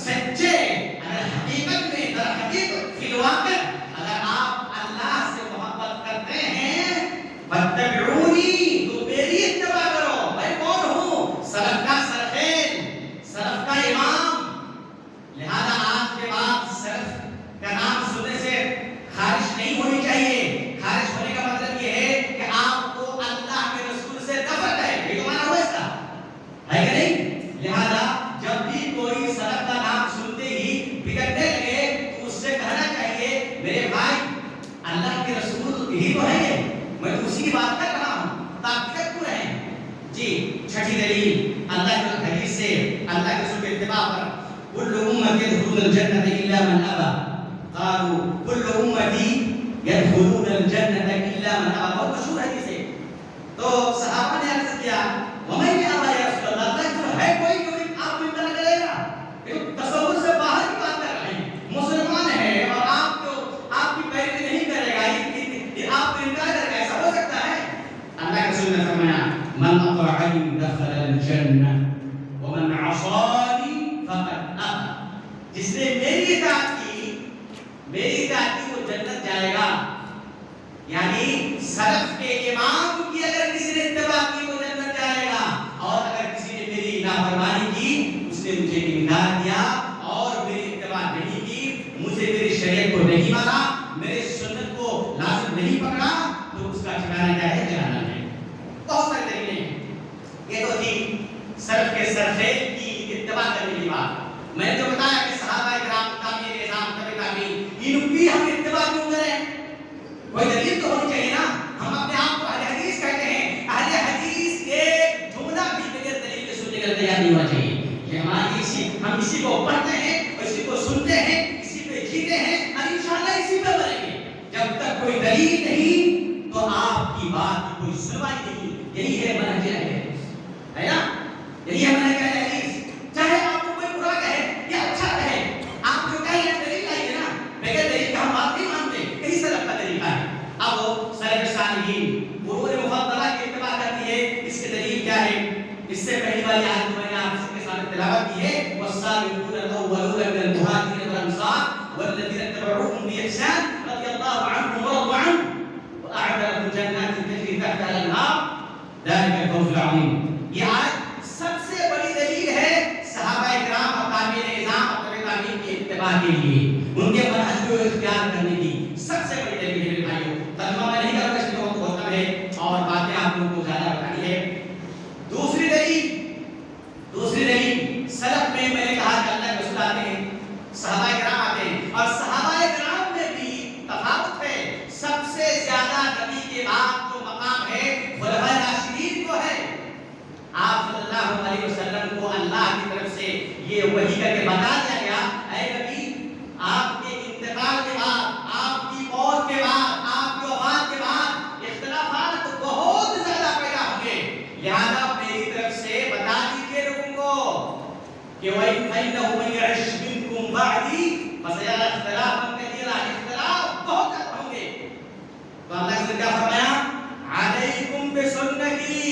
سچے اگر حقیقت میں در حقیقت فی الواقع اگر آپ اللہ سے محبت کرتے ہیں فاتبعونی تو میری اتباع کرو. میں کون ہوں؟ سلف کا سرخیل، سلف کا امام. لہذا آج کے بعد سلف کا نام سننے سے خارش نہیں ہونی چاہیے. خارش ہونے کا مطلب یہ ہے کہ آپ کو اللہ کے رسول سے نفرت ہے. یہ تو مانا ہوا اس کا ہے کہ نہیں؟ لہذا جب بھی کوئی سلف کا نام سنتے ہی بگڑنے لگے تو اس سے کہنا چاہیے میرے بھائی اللہ کے رسول یہی تو ہے، میں تو اسی کی بات کر رہا ہوں، تاکید کیوں رہے. جی چھٹی دلیل اللہ کے حدیث سے اللہ کے رسول کے اتباع پر كل أمة يدخلون الجنة إلا من أبى. قالوا كل أمتي يدخلون الجنة إلا من أبى. بہت مشہور حدیث ہے. تو صحابہ نے عرض کیا ومن أبى یا رسول اللہ. اللہ تو ہے کوئی جو آپ کو انکار کرے گا؟ یہ تو تصور سے باہر کی بات کر رہے ہیں. مسلمان ہے اور آپ کو آپ کی پیروی نہیں کرے گا، یہ آپ کو انکار کرے گا، ایسا ہو سکتا ہے؟ اللہ کے رسول نے فرمایا من أطاعني دخل الجنة ومن عصاني فقد أبى. جس نے میری اطاعت کی وہ جنت جائے گا. یعنی سلف کے امام کی اگر کسی نے اتباع کی وہ جنت جائے گا، اور اگر کسی نے میری نافرمانی کی اس نے مجھے انکار کیا اور میری اتباع نہیں کی، مجھے میری شریعت کو نہیں مانا، میرے سنت کو لازم نہیں پکڑا، تو اس کا ٹھکانہ کیا ہے؟ جہنم ہے. بہت سارے دلیلیں ہیں. یہ تو تھی سلف کے سرخیل کی اتباع کرنے کی بات. میں نے جو بتایا کہ صحابہ کرام تابعین نظام تبع تابعین ان کی ہم اتباع کیوں کریں؟ کوئی دلیل تو ہونی چاہیے نا. ہم اپنے آپ کو اہل حدیث کہتے ہیں. اہل حدیث ایک جملہ بھی بغیر دلیل کے سننے کا تیار نہیں ہونا چاہیے. کہ ہماری ہم اسی کو پڑھتے ہیں اور اسی کو سنتے ہیں، اسی پہ جیتے ہیں اور انشاءاللہ اسی پہ مریں گے. جب تک کوئی دلیل نہیں تو آپ کی بات کی کوئی سنوائی نہیں. یہی ہے منہج اہل حدیث، ہے نا؟ یہی ہے منہج اہل حدیث. چاہے آپ کو کوئی برا کہے یا اچھا کہے، آپ جو کہیں دلیل لائیے نا. بغیر دلیل کا ہم بات نہیں مانتے. یہی سلف کا طریقہ ہے. اب سلف صالحین قرون مفضلہ کی اتباع کرتی ہے. اس کی دلیل کیا ہے؟ اس سے پہلی والی آیت میں نے آپ کے سامنے تلاوت کی ہے والسابقون الاولون من المهاجرين والانصار والذين اتبعوهم باحسان رضي الله عنهم ورضوا عنه واعد لهم جنات تجري تحتها الانهار ذلك الفوز العظيم. یہ آیت سب سے بڑی دلیل ہے صحابہ کرام اور تابعین نظام اور تبع تابعین کی اتباع کے لیے، ان کے منہج کو اختیار کرنے کی سب سے بڑی دلیل ہے. میرے بھائیوں ترجمہ میں نہیں کروں گا، اس میں وقت بہت کم ہے اور باتیں آپ لوگوں کو زیادہ بتانی ہے. دوسری دلیل سلف میں نے کہا کہ اللہ کے رسول آتے ہیں، صحابہ کرام آتے ہیں، اور صحابہ کرام میں بھی تفاوت ہے. سب سے زیادہ نبی کے بعد جو مقام ہے خلفائے راشدین کو ہے. آپ صلی اللہ علیہ وسلم کو اللہ کی طرف سے یہ وحی کر کے بتا دیا گیا اے نبی آپ کے انتقال کے بعد، آپ کی موت کے بعد، آپ کی وفات کے بعد اختلافات بہت زیادہ پیدا ہوں گے. لہذا میری طرف سے بتا دیجئے لوگوں کو کہ وَإِنَّهُ مَن يَعِشْ مِنكُم بَعْدِي فَسَيَرَى اخْتِلَافًا كَثِيرًا. اختلاف بہت زیادہ ہوں گے. تو اللہ نے کیا فرمایا؟ عَلَيْكُمْ بِسُنَّتِي.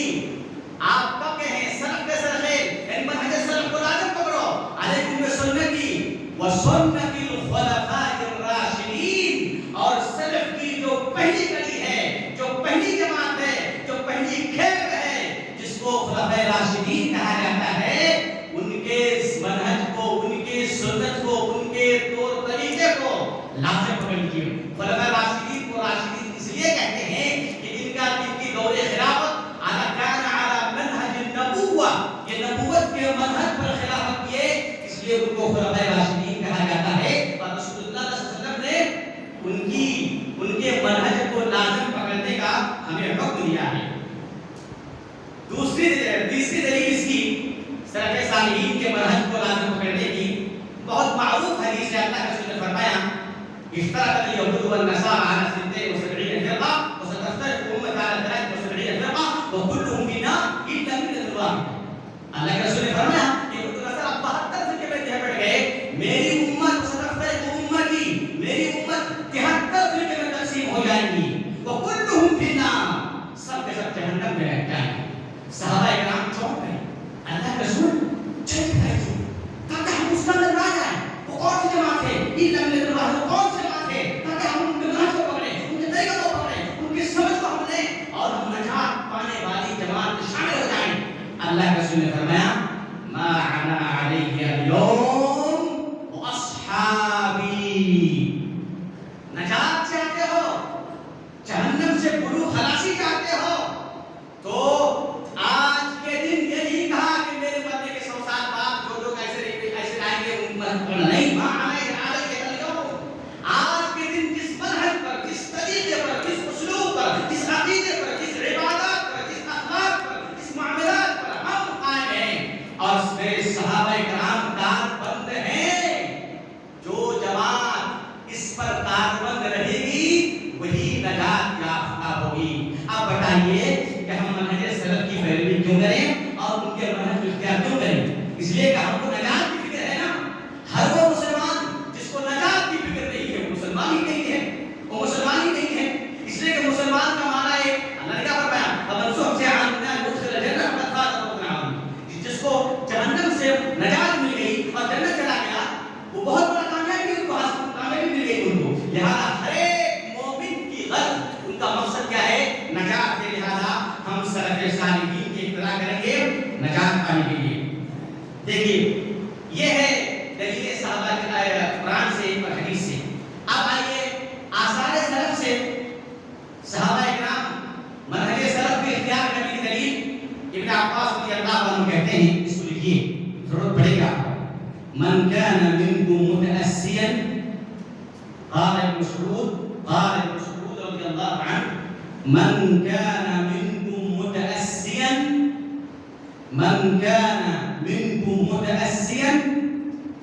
آپ پکے ہیں سلف کے سرخیل، ان منہج سلف کو لازم پکڑو. علیکم بسنت راشدین کہا جاتا ہے ان کے منہج کو، ان کے سنت کو، ان کے طور طریقے کو لازم پکڑ لیجیے۔ خلفائے راشدین کو راشدین اس لیے کہتے ہیں کہ ان کا ان کی دور خلافت علی کان علی منہج النبوہ، یہ نبوت کے منہج پر خلافت کیے، اس لیے ان کو خلفائے راشدین کہا جاتا ہے۔ اور رسول اللہ صلی اللہ علیہ وسلم نے ان کے منہج کو لازم پکڑنے کا ہمیں حکم دیا ہے۔ تیسری دلیل اس کی سلف صالحین کے منہج کو لازم پکڑنے کی بہت معروف حدیث ہے۔ اللہ کے رسول نے فرمایا افترقت اليهود والنصارى على 72 فرقة وستفترق أمتي على 73 فرقة وكلهم في النار إلا ملة واحدة۔ اللہ کے رسول نے فرمایا کہ یہود و نصارہ 72 فرقے میں بٹ گئے، میری امت ستفترق امتی، میری امت 73 فرقے میں تقسیم ہو جائے گی، وكلهم في النار، سب کے سب جہنم میں رہ جائیں گے۔ صحابہ کرام چونک گئے، اللہ کے رسول چیک کرے تھے تاکہ ہم اس کا اندر نہ جائیں، وہ کون سی جماعت ہے، الا ملة واحدة، وہ کون سی جماعت ہے، تاکہ ہم ان کے منہج کو پکڑیں، ان کے طریقے کو پکڑیں، ان کی سمجھ کو ہم لیں اور ہم نجات پانے والی جماعت میں شامل ہو جائیں۔ اللہ کے رسول نے فرمایا ما انا علیہ اليوم واصحابی، نجات چاہتے ہو، جہنم سے بلو خلاصی چاہتے ہو تو آج کے دن یہ نہیں کہا کہ میرے مرنے کے 100 سال بعد جو لوگ ایسے آئیں گے ان پر نہیں، ما علیہ اليوم، آج کے دن جس منہج پر، جس طریقے پر، جس اسلوب پر، جس عقیدے پر، جس عبادات پر، جس اخلاق پر، جس معاملات پر ہم قائم ہیں اور اس میں صحابہ کرام کاربند ہیں، جو جماعت اس پر کاربند رہے گی وہی نجات یافتہ ہوگی۔ اب بتائیے کہ ہم منہج سلف کی پیروی کیوں کریں اور ان کے منہج کو اختیار کیوں کریں؟ اس لیے کہ ہم کو نجات کی فکر ہے نا۔ ہر وہ مسلمان جس کو نجات کی فکر نہیں ہے وہ مسلمان ہی نہیں ہے، وہ مسلمان ہی نہیں ہے۔ اس لیے کہ مسلمان کا معنی ہے، اللہ نے کیا فرمایا فمن زحزح عن النار وادخل الجنہ فقد فاز فوزا عظیما، جس کو جہنم سے نجات مل گئی اور جنت چلا گیا وہ بہت بڑا کامیابی ان کو حاصل، کامیابی مل گئی ان کو۔ لہذا ہر ایک مومن کی غرض، ان کا مقصد کیا ہے؟ نجات ہے۔ لہذا ہم سلف صالحین کی اتباع کریں گے نجات پانے کے لیے۔ دیکھیے یہ ہے دلیل صحابہ کے قرآن سے اور حدیث سے۔ اب آئیے آثار سلف سے صحابہ کرام منہج سلف کے اختیار کرنے کی دلیل ابن عباس رضی اللہ عنہ کہتے ہیں، اس کو لکھیے ضرورت پڑے گا۔ من كان منكم متأسيا، قال ابن مسعود رضی اللہ عنہ، من كان منكم متأسيا، من كان منكم متأسيا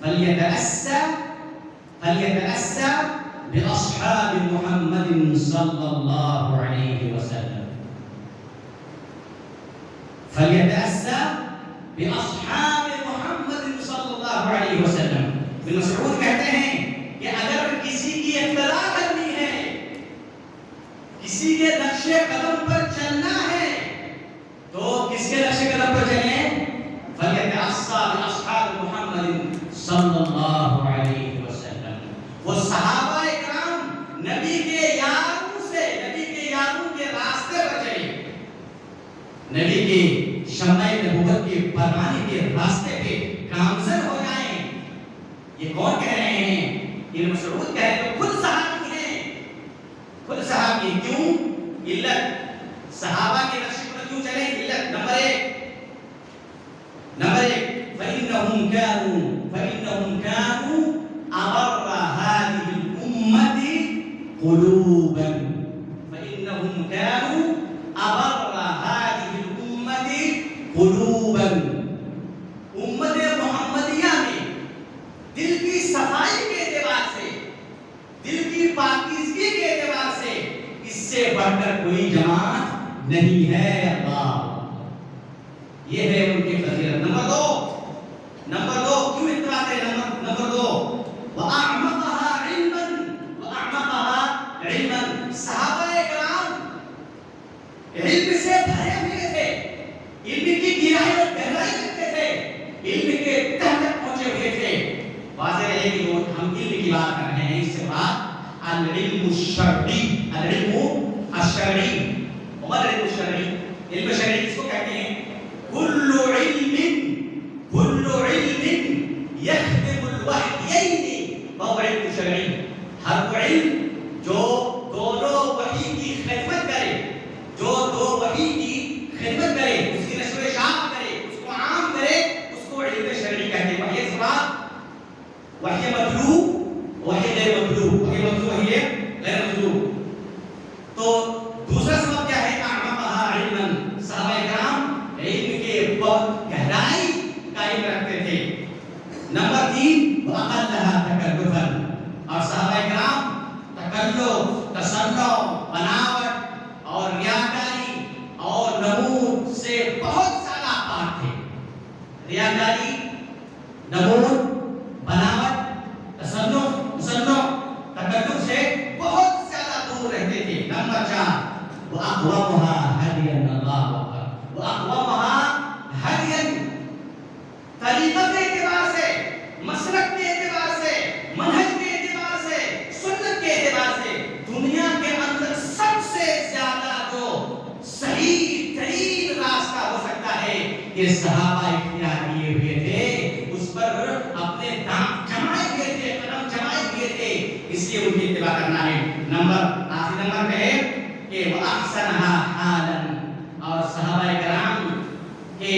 فليتأسى بأصحاب محمد صلى الله عليه وسلم، فليتأسى بأصحاب محمد صلی اللہ علیہ وسلم۔ ابن مسعود کہتے ہیں کہ اگر کسی کی اقتداء کرنی ہے، کسی کے نقش قدم پر چلنا ہے تو کس کے نقش قدم پر چلیں؟ فَلْيَتَأَسَّى بِأَصْحَابِ مُحَمَّدٍ صلی اللہ علیہ وسلم۔ وہ صحابہ کرام نبی کے یاروں سے، نبی کے یاروں کے راستے پر چلیں، نبی کے شمع نبوت کے پروانے کے راستے پہ گامزن ہو جائیں۔ یہ کون کہہ رہے ہیں؟ ابن مسعود کہہ رہے ہیں، خود صحابی ہیں، خود صحابی ہیں۔ کیوں؟ علت صحابہ کے نقش پر کیوں چلیں؟ علت نمبر ایک فَإِنَّهُمْ كَانُوا أَبَرَّ هَذِهِ الْأُمَّةِ قُلُوبًا، فَإِنَّهُمْ كَانُوا أَبَرَّ هَذِهِ الْأُمَّةِ قُلُوبًا، امت محمدیہ میں دل کی صفائی کے اعتبار سے، دل کی پاکیزگی کے اعتبار سے اس سے بڑھ کر کوئی جماعت نہیں ہے۔ اللہ، یہ ہے ان کی فضیلت۔ نمبر دو کیوں اتباع کریں؟ نمبر دو وَأَعْمَقَهَا عِلْمًا، صحابہ کرام علم سے بھرے ہوئے تھے، علم کی گہرائی اور گہرائی رکھتے تھے، علم کے تہ تک پہنچے ہوئے تھے۔ واضح ہے کہ ہم علم کی بات کر رہے ہیں، اس سے بات العلم الشرعی، العلم الشرعی۔ علم شرعی کس کو کہتے ہیں؟ کل كل علم يخدم الوحيين فهو علم شرعي. ہر علم جو دونوں وحی کی خدمت کرے، جو دو وحی کی خدمت کرے، اس کی نشر و اشاعت کرے، اس کو عام کرے، اس کو علم شرعی کہتے ہیں. وحی سبب وحی مطلوب، وحی غیر مطلوب، وحی مطلوب، وحی غیر مطلوب. تو دوسرا سبب کیا ہے؟ اعمقها علما. صحابہ کرام علم کے بہت گہرائی کا علم رکھتے تھے. نمبر 3 واقلها تکلفا. اور صحابہ کرام تکلف، تصنع، بناوٹ اور ریاکاری اور نمود سے بہت زیادہ پاک تھے. ریاکاری، نمود، بناوٹ، تصنع، تکلف سے بہت زیادہ دور رہتے تھے. نمبر 4 وَأَقْوَمُهَا هَدْيًا. اللہ اکبر. وَأَقْوَمُهَا هَدْيًا. طریقت کے اعتبار سے، مسلک کے اعتبار سے، منہج کے اعتبار سے، سنت کے اعتبار سے دنیا کے اندر سب سے زیادہ جو صحیح ترین راستہ ہو سکتا ہے یہ صحابہ اختیار کیے ہوئے تھے. اس پر اپنے دام جمائے ہوئے تھے، قدم جمائے ہوئے تھے. اس لیے ان کی اتباع کرنا ہے. آخری نمبر پہ ہے کہ وَأَحْسَنَهَا حَالًا. اور صحابہ کرام کے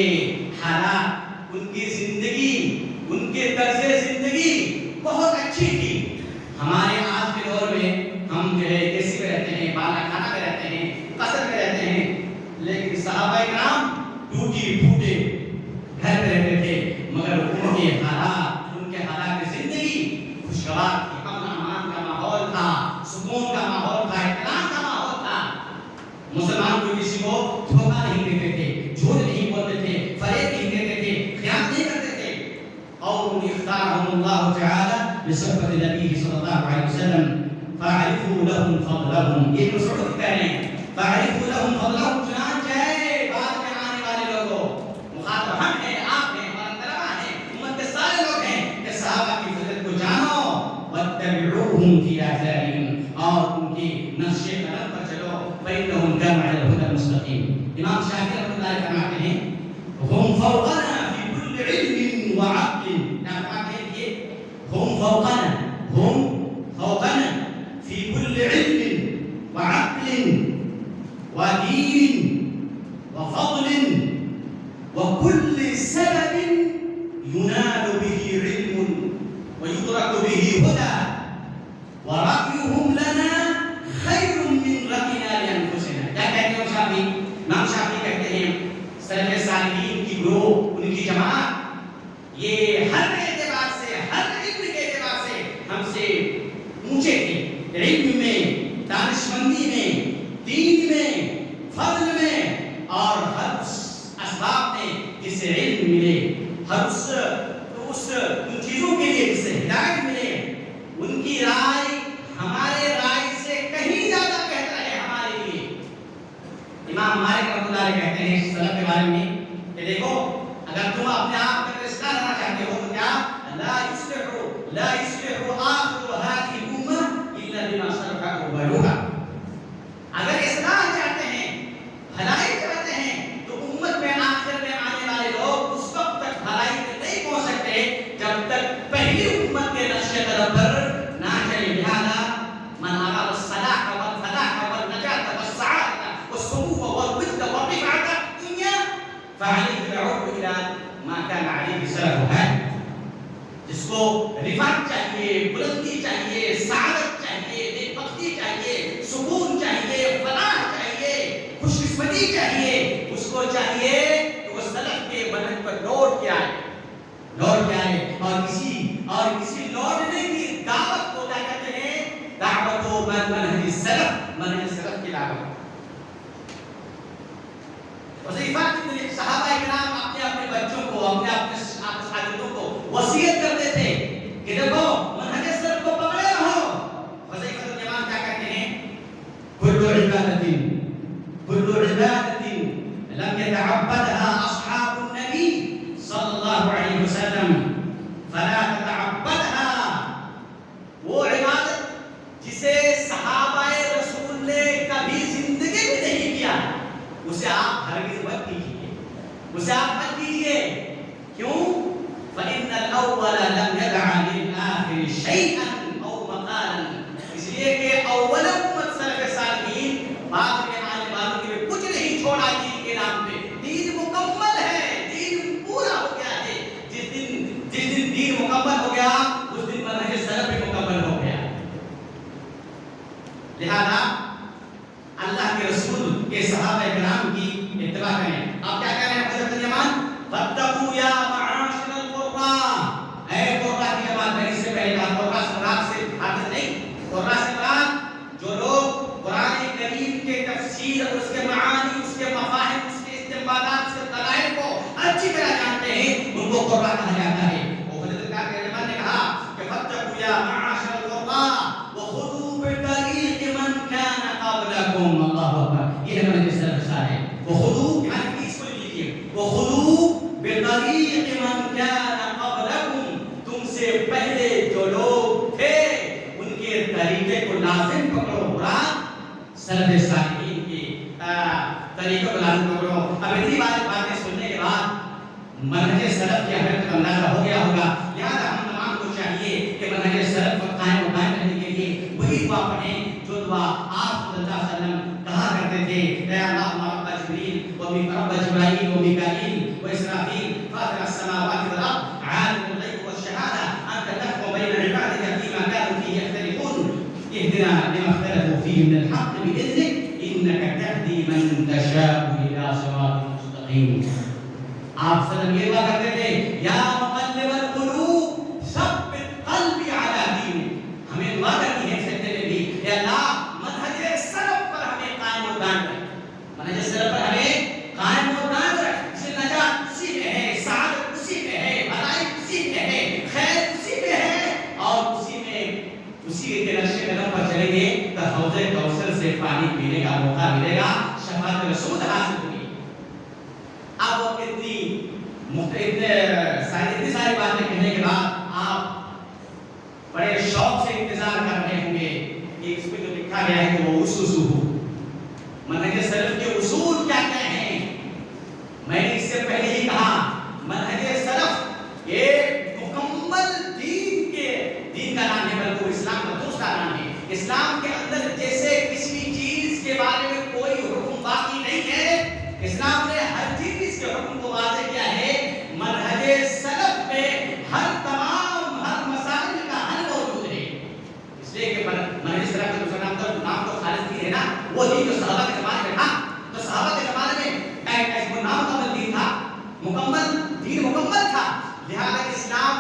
حالات، ان کی زندگی، ان کے طرز زندگی بہت اچھی تھی. ہمارے آج کے دور میں ہم جو ہے اے سی میں رہتے ہیں، بالا کھانا میں رہتے ہیں، قصر میں رہتے ہیں، لیکن صحابہ کرام ٹوٹی پھوٹے گھر میں رہتے تھے. مگر ان کے حالات، ان کے حالات زندگی خوشگوار تھی. امن امان کا ماحول تھا، سکون کا ماحول تھا، اطمینان کا ماحول تھا. مسلمان کو کسی کو دھوکہ نہیں دیتے تھے، جھوٹ نہیں بولتے تھے، فریب نہیں دیتے تھے، خیانت نہیں کرتے تھے. قوم اختارهم الله تعالى لصحبة النبي صلى الله عليه وسلم فاعرفوا لهم فضلهم. یہ مسعود کہہ رہے ہیں فاعرفوا لهم فضلهم. چنانچہ بعد میں آنے والے لوگوں، مخاطب ہم ہیں، آپ ہیں، ہمارا طلبہ ہیں، امت کے سارے لوگ ہیں، کہ صحابہ کی فضیلت کو جانو. واتبعوهم في آثارهم. اور ان کی نقش قدم پر چلو. فإنهم كانوا على الهدى المستقيم. امام شافعی رحمۃ اللہ علیہ فرماتے ہیں هم فوقنا في كل علم وعقل. هم فوقنا، هم فوقنا في كل علم وعقل ودين وفضل وكل سبب ينال به علم ويدرك به هدى ورأيهم لنا خير من رأينا لأنفسنا. کیا کہتے ہیں شافعی؟ امام شافعی کہتے ہیں سلف صالحین کی گروہ، ان کی جماعت یہ ہر اعتبار سے، ہر علم کے اعتبار سے ہم سے اونچے تھے. علم میں، دانشمندی میں، دین میں، فضل میں، اور ہر اس اسباب میں جس سے علم ملے، ہر اس ان چیزوں کے لیے جس سے ہدایت ملے. ان کی رائے ہمارے رائے سے کہیں زیادہ بہتر ہے ہمارے لیے. امام مالک رحمۃ اللہ علیہ کہتے ہیں اس سلف کے بارے میں کہ دیکھو، اگر تم اپنے آپ کو اصلاح کرنا چاہتے ہو تو کیا لا يصلح آخر هذه الأمة إلا بما صلح أولها. اگر اصلاح چاہتے ہیں، بھلائی چاہتے ہیں، تو امت میں آخر میں آنے والے لوگ اس وقت تک بھلائی میں نہیں پہنچ سکتے جب تک پہلی امت کے نقش قدم پر نہ چلے. لہذا من أراد الصلاح والفلاح والنجاة والسعادة والسمو والرفق والرفعة الدنيا فعليه بالعود إلى ما كان عليه سلفه. جس کو رفعت چاہیے، بلندی چاہیے، سعادت چاہیے، نیکبختی چاہیے، سکون چاہیے، فلاح چاہیے، خوش قسمتی چاہیے، اس کو چاہیے کہ وہ سلف کے منہج پر لوٹ کے آئے، اور کسی لوٹنے کی دعوت کو کیا کہتے ہیں؟ دعوت و منہج سلف کی دعوت. وظیفہ کی صحابہ کرام اپنے بچوں کو، اپنے شاگردوں کو وصیت کرتے تھے کہ دیکھو منہج سلف کو پکڑے رہو. وظیفہ الجماعت کیا کہتے ہیں؟ كل عبادة لم يتعبدها أصحاب النبي صلى الله عليه وسلم فلا تتعبدها. وہ عبادت جسے صحابہ رسول نے کبھی زندگی میں نہیں کیا، اسے آپ ہرگز مت کیجیے. اسے آپ مت کیجیے. کیوں؟ فَإِنَّ الْأَوَّلَ لَمْ يَدْعَ لِلْآخِرِ شَيْئًا أَوْ مَقَالًا. اس لیے کہ اول امت سلف صالحین بعد کے آنے والوں کے لیے کچھ نہیں چھوڑا دین کے نام پہ. دین مکمل ہے، دین پورا ہو گیا ہے. جس دن دین مکمل ہو گیا اس دن منہج سلف بھی مکمل ہو گیا. لہذا اللہ کے رسول کے صحابہ کرام کی اتباع کریں. آپ کیا کہہ رہے ہیں حضرت الیمان؟ فَاتَّقُوا يَا مَعَاشِرَ الْقُرَّاء. اے قرہ کی جماعت. میں اس سے پہلے کہا قرہ سے مراد سے حافظ نہیں، قرہ سے مراد جو لوگ قرآن کریم کے تفسیر اور اس کے معانی، اس کے مفاہیم، اس کے استنباطات، اس کے دلائل کو اچھی طرح جانتے ہیں، ان کو قرہ کہا جاتا ہے. وہ حضرت الیمان نے کہا کہ فَاتَّقُوا يَا مَعَاشِرَ الْقُرَّاء وَخُذُوا بِطَرِيقِ مَنْ كَانَ قَبْلَكُمْ. اللہ اکبر. یہ ہے منہج سلف صالح. وَخُذُوا یعنی اس کو لکھیے وَخُذُوا بِطَرِيقِ مَنْ كَانَ قَبْلَكُمْ. تم سے پہلے جو لوگ تھے ان کے طریقے کو لازم پکڑو. قرآن سلف صالحین کے طریقے کو لازم پکڑو. اب اتنی باتیں سننے کے بعد منہج سلف کی اہمیت کا اندازہ ہو گیا ہوگا. لہٰذا ہم تمام کو چاہیے کہ منہج سلف پر قائم و دائم رہنے کے لیے وہی دعا پڑھیں جو دعا آپ صلی اللہ علیہ وسلم کہا کرتے تھے. اے اللہ رب جبریل رب جبرائیل و میکائیل و اسرافیل فاطر السماوات والارض عالم الغیب والشہادہ انت تحکم بین عبادک فیما کانوا فیہ یختلفون اهدنا لما اختلفوا فیہ من الحق بإذنک انک تہدی من تشاء الی صراط مستقیم. آپ صلی اللہ علیہ وسلم یہ دعا کرتے تھے یا مقلب القلوب ثبت قلبی علی دینک. ہمیں دعا کرنی ہے سجدے میں بھی اے اللہ منہج سلف پر ہمیں قائم و دائم رکھ. منہج سلف پر ہمیں قائم و دائم رکھ. اس میں نجات اسی میں ہے، سعادت اسی میں ہے، بھلائی اسی میں ہے، خیر اسی میں ہے. اور اسی کے نقشے قدم پر چلیں گے تو حوض کوثر سے پانی پینے کا موقع ملے گا، شفاعت رسول حاصل ہوگی. اب اتنی ساری باتیں کہنے کے بعد آپ بڑے شوق سے انتظار کر رہے ہوں گے کہ اس میں جو لکھا گیا ہے کہ وہ اصول منہج سلف کے اصول کیا کیا ہیں. میں نے اس سے پہلے ہی کہا منہج سلف ایک مکمل دین کا نام ہے، بلکہ اسلام کا دوسرا نام ہے. اسلام کے اندر جیسے کسی چیز کے بارے میں کوئی حکم باقی نہیں ہے، اسلام نے ہر چیز کے حکم کو واضح کیا ہے. منہج سلف میں ہر مسائل کا حل موجود ہے. اس لیے کہ منہج سلف کا دوسرا نام تو خالص دین ہے نا. وہ دین جو صحابہ کے زمانے میں تھا، تو صحابہ کے زمانے میں ایک نامکمل دین تھا، مکمل دین مکمل تھا. لہذا اسلام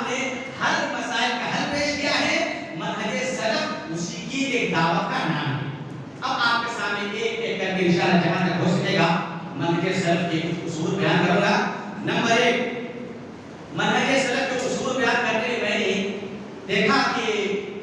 نے ہر مسائل کا حل پیش کیا ہے. منہج سلف اسی کی ایک دعوت کا نام ہے. اب آپ کے سامنے ایک ایک کر کے انشاءاللہ جہاں تک ہو سکے گا منہج سلف کے کچھ اصول بیان کروں گا. نمبر 1 منہج سلف کے اصول بیان کرنے میں میں نے دیکھا کہ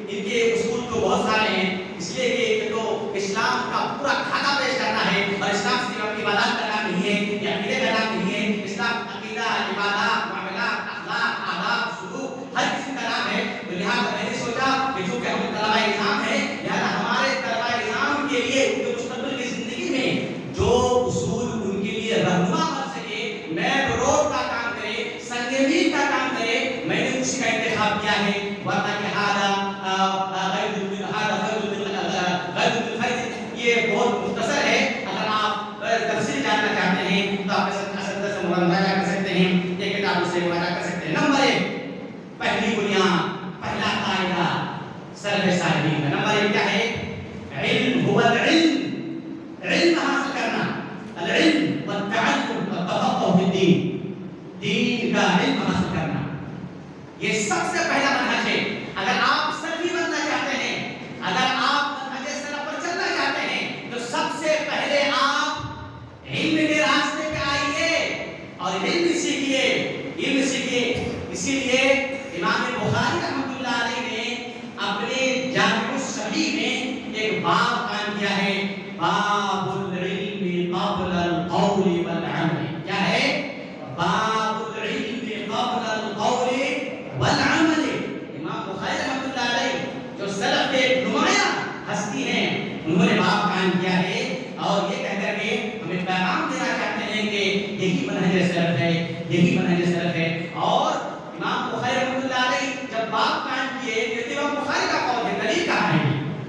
ان کے اصول تو بہت سارے ہیں. اس لیے کہ تو اسلام کا پورا کھاتا پیش کرنا ہے، اور اسلام صرف اپنی عبادات کا نام نہیں ہے یا عقیدے کا نام نہیں ہے. اسلام عقیدہ، عبادات، معاملات، اخلاق، آداب، سلوک ہر قسم کا نام ہے. تو لہٰذا میں نے سوچا کہ چونکہ ہم طلبہ نظام ہیں، لہٰذا ہمارے طلبہ نظام کے لیے ان کے مستقبل کی زندگی میں جو اصول ان کے لیے رہنما بن سکے، میپ روڈ کا کام کرے، سنگمیر کا کام کرے، میں نے اسی کا انتخاب کیا ہے. ورنہ کہ یہ بہت مختصر ہے. اگر آپ تفصیل جاننا چاہتے ہیں تو آپ اساتذہ سے مراجعہ کر سکتے ہیں، یہ کتاب سے مراجعہ کر سکتے ہیں. نمبر 1 پہلی بنیاد، پہلا قاعدہ سلف صالحین کا. نمبر 1 کیا ہے؟ علم هو العلم. علم حاصل کرنا، العلم والتعلم والتفقه في الدین. دین کا علم حاصل کرنا یہ سب سے پہلا منہج ہے. اگر آپ سلفی بننا چاہتے ہیں، اگر آپ منہج سلف پر چلنا چاہتے ہیں، تو سب سے پہلے آپ علم کے راستے پہ آئیے اور علم سیکھیے، علم سیکھیے. اسی لیے امام بخاری رحمۃ اللہ علیہ نے اپنے جامع الصحیح میں ایک باب قائم کیا ہے، باب العلم قبل القول والعمل. کیا ہے؟ باب العلم قبل القول والعمل. امام بخاری رحمۃ اللہ علیہ جو سلف کے نمایاں ہستی ہیں، انہوں نے باب قائم کیا ہے اور یہ کہہ کر کے ہمیں پیغام دینا چاہتے ہیں کہ یہی منہج سلف ہے، یہی منہج سلف ہے. اور امام بخاری رحمۃ اللہ علیہ جب بات قائم کیے کہ امام بخاری کا قول ہے، دلیل کہاں ہے؟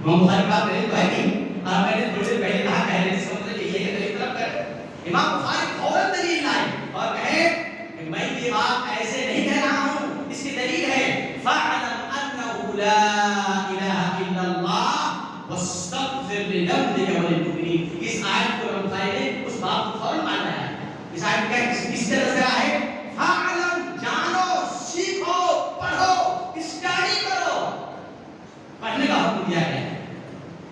امام بخاری کا دلیل تو ہے نہیں. میں نے تھوڑی دیر پہلے کہا کہ اس کا مطلب یہ ہے کہ دلیل طلب کر. امام بخاری فوراً دلیل لائے اور کہے کہ میں یہ بات ایسے نہیں کہہ رہا ہوں، اس کی دلیل ہے فَاعْلَمْ أَنَّهُ لَا إِلَهَ إِلَّا اللَّهُ وَاسْتَغْفِرْ لِذَنبِكَ وَلِلْمُؤْمِنِينَ. اس آیت کو امام بخاری نے اس بات کو فوراً مان لایا. اس آیت کا کس کا تذکرہ ہے؟ فَاعْلَمْ، جانو، سیکھو، پڑھو، اسٹڈی کرو. پڑھنے کا حکم دیا گیا ہے.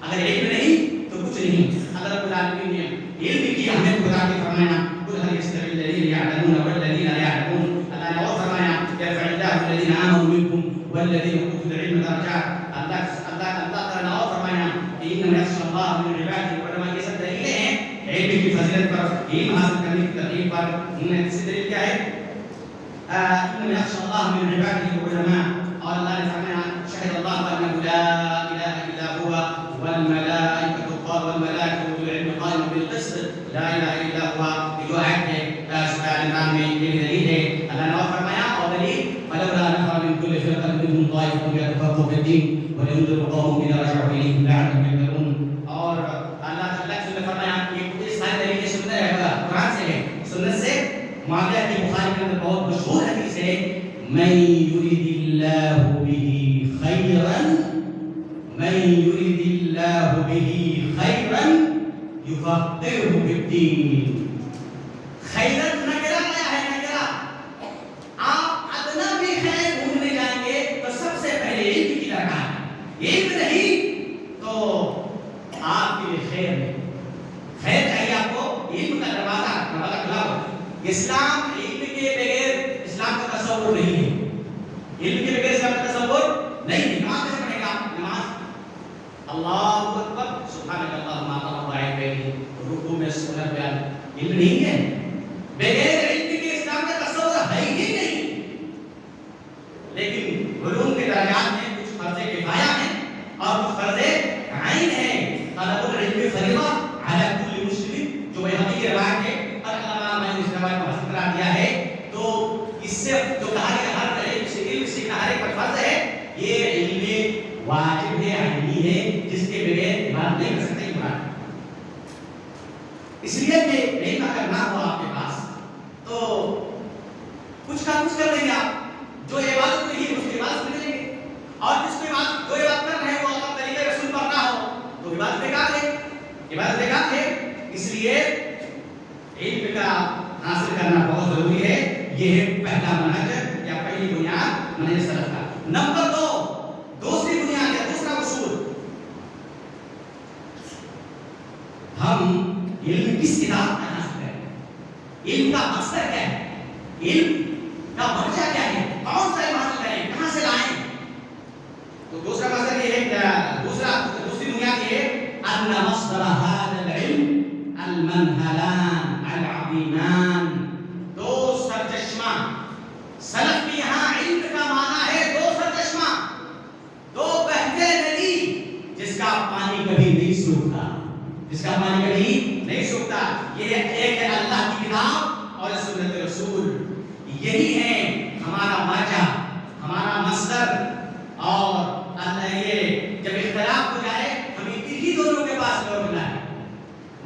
اگر علم نہیں تو کچھ نہیں. اللہ رب العالمین نے علم کی اہمیت کو بتا کے فرمایا قل هل يستوي الذين يعلمون والذين لا يعلمون. اللہ نے اور فرمایا يرفع الله الذين آمنوا منكم والذين اوتوا العلم درجات. اللہ تعالیٰ نے اور فرمایا کہ انما يخشى الله من عباده العلماء. یہ سب دلیلیں ہیں علم کی فضیلت پر، علم حاصل کرنے کی ترغیب پر. اس سے دلیل کیا ہے؟ انما يخشى الله من عباده العلماء. اور اللہ نے فرمایا شهد الله انه لا اله الا هو والملائكة والملائكة والعلم قائما بالقسط لا اله الا هو. جو آیت ہے سورہ آل عمران میں یہ دلیل ہے. اللہ نے فرمایا اور دلیل فلولا نفر من كل فرقة منهم طائفة ليتفقهوا في الدين ولينذروا قومهم إذا رجعوا إليهم لعلهم يحذرون. اور اللہ تعالیٰ نے فرمایا یہ ساری دلیلیں سنت ہے، قرآن سے ہے، سنت سے. معاویہ کی بخاری کے اندر بہت مشہور حدیث ہے من يريد الله به خيرا من يريد الله به خيرا يفقهه في الدين. خیرا نکرہ آیا ہے، نکرہ. آپ ادنا بھی خیر ڈھونڈنے جائیں گے تو سب سے پہلے علم کی درکار ہے. علم نہیں تو آپ کے لیے خیر نہیں. خیر چاہیے آپ کو، علم کا دروازہ کھلا ہو. اسلام علم کے بغیر اسلام کا تصور نہیں ہے. علم کے بغیر اسلام کا تصور نہیں ہے. نماز کیسے پڑھیں گے آپ؟ نماز اللہ اکبر سبحانک اللہم وبحمدک بیٹھی رکوع میں سنت بیان. علم نہیں ہے، بغیر علم کے اسلام کا تصور ہے ہی نہیں. لیکن علوم کے درجات میں کچھ فرض کفایہ ہیں اور کچھ فرض عین ہیں. طلب العلم فریضہ علی کل مسلم، جو بہقی کی روایت ہے. اور علماء نے اس روایت کو حسن قرار دیا ہے. تو اس سے جو کہا کہ ہر علم سیکھنا ہر ایک پر فرض ہے، یہ علم واجب ہے، عینی ہے، جس کے بغیر عبادت نہیں کر سکتے. عبادت اس لیے کہ علم اگر نہ ہو آپ کے پاس تو کچھ کا کچھ کر دیں گے آپ. جو عبادت نہیں ہے اس کی عبادت نہیں لیں گے. اور جس کو عبادت جو عبادت کر رہے ہیں وہ اللہ طریقے رسول پر نہ ہو تو عبادت بیکار ہے. عبادت بیکار ہے. اس لیے علم کا حاصل کرنا بہت ضروری ہے. یہ ہے پہلا منہج یا پہلی بنیاد منہج سلف کا. نمبر 2 دوسری بنیاد یا دوسرا اصول، ہم علم کس کتاب کا حاصل کریں؟ علم کا مقصد کیا ہے؟ علم کا منشا کیا ہے؟ کون سا علم حاصل کریں؟ کہاں سے لائیں؟ تو دوسرا مقصد یہ ہے کہ دوسری بنیاد یہ ہے ان مصدر هذا العلم المنهلان العظیمان. دو سرچشمہ. سلف کے یہاں علم کا معنی ہے دو سرچشمہ، دو بہتے ندی جس کا پانی کبھی نہیں سوکھتا، جس کا پانی کبھی نہیں سوکھتا. یہ ایک ہے اللہ کی کتاب اور سنت رسول. یہی ہے ہمارا مرجع، ہمارا مصدر. اور اللہ یہ جب اختلاف ہو جائے ہمیں انہی دونوں کے پاس لوٹنا ہے.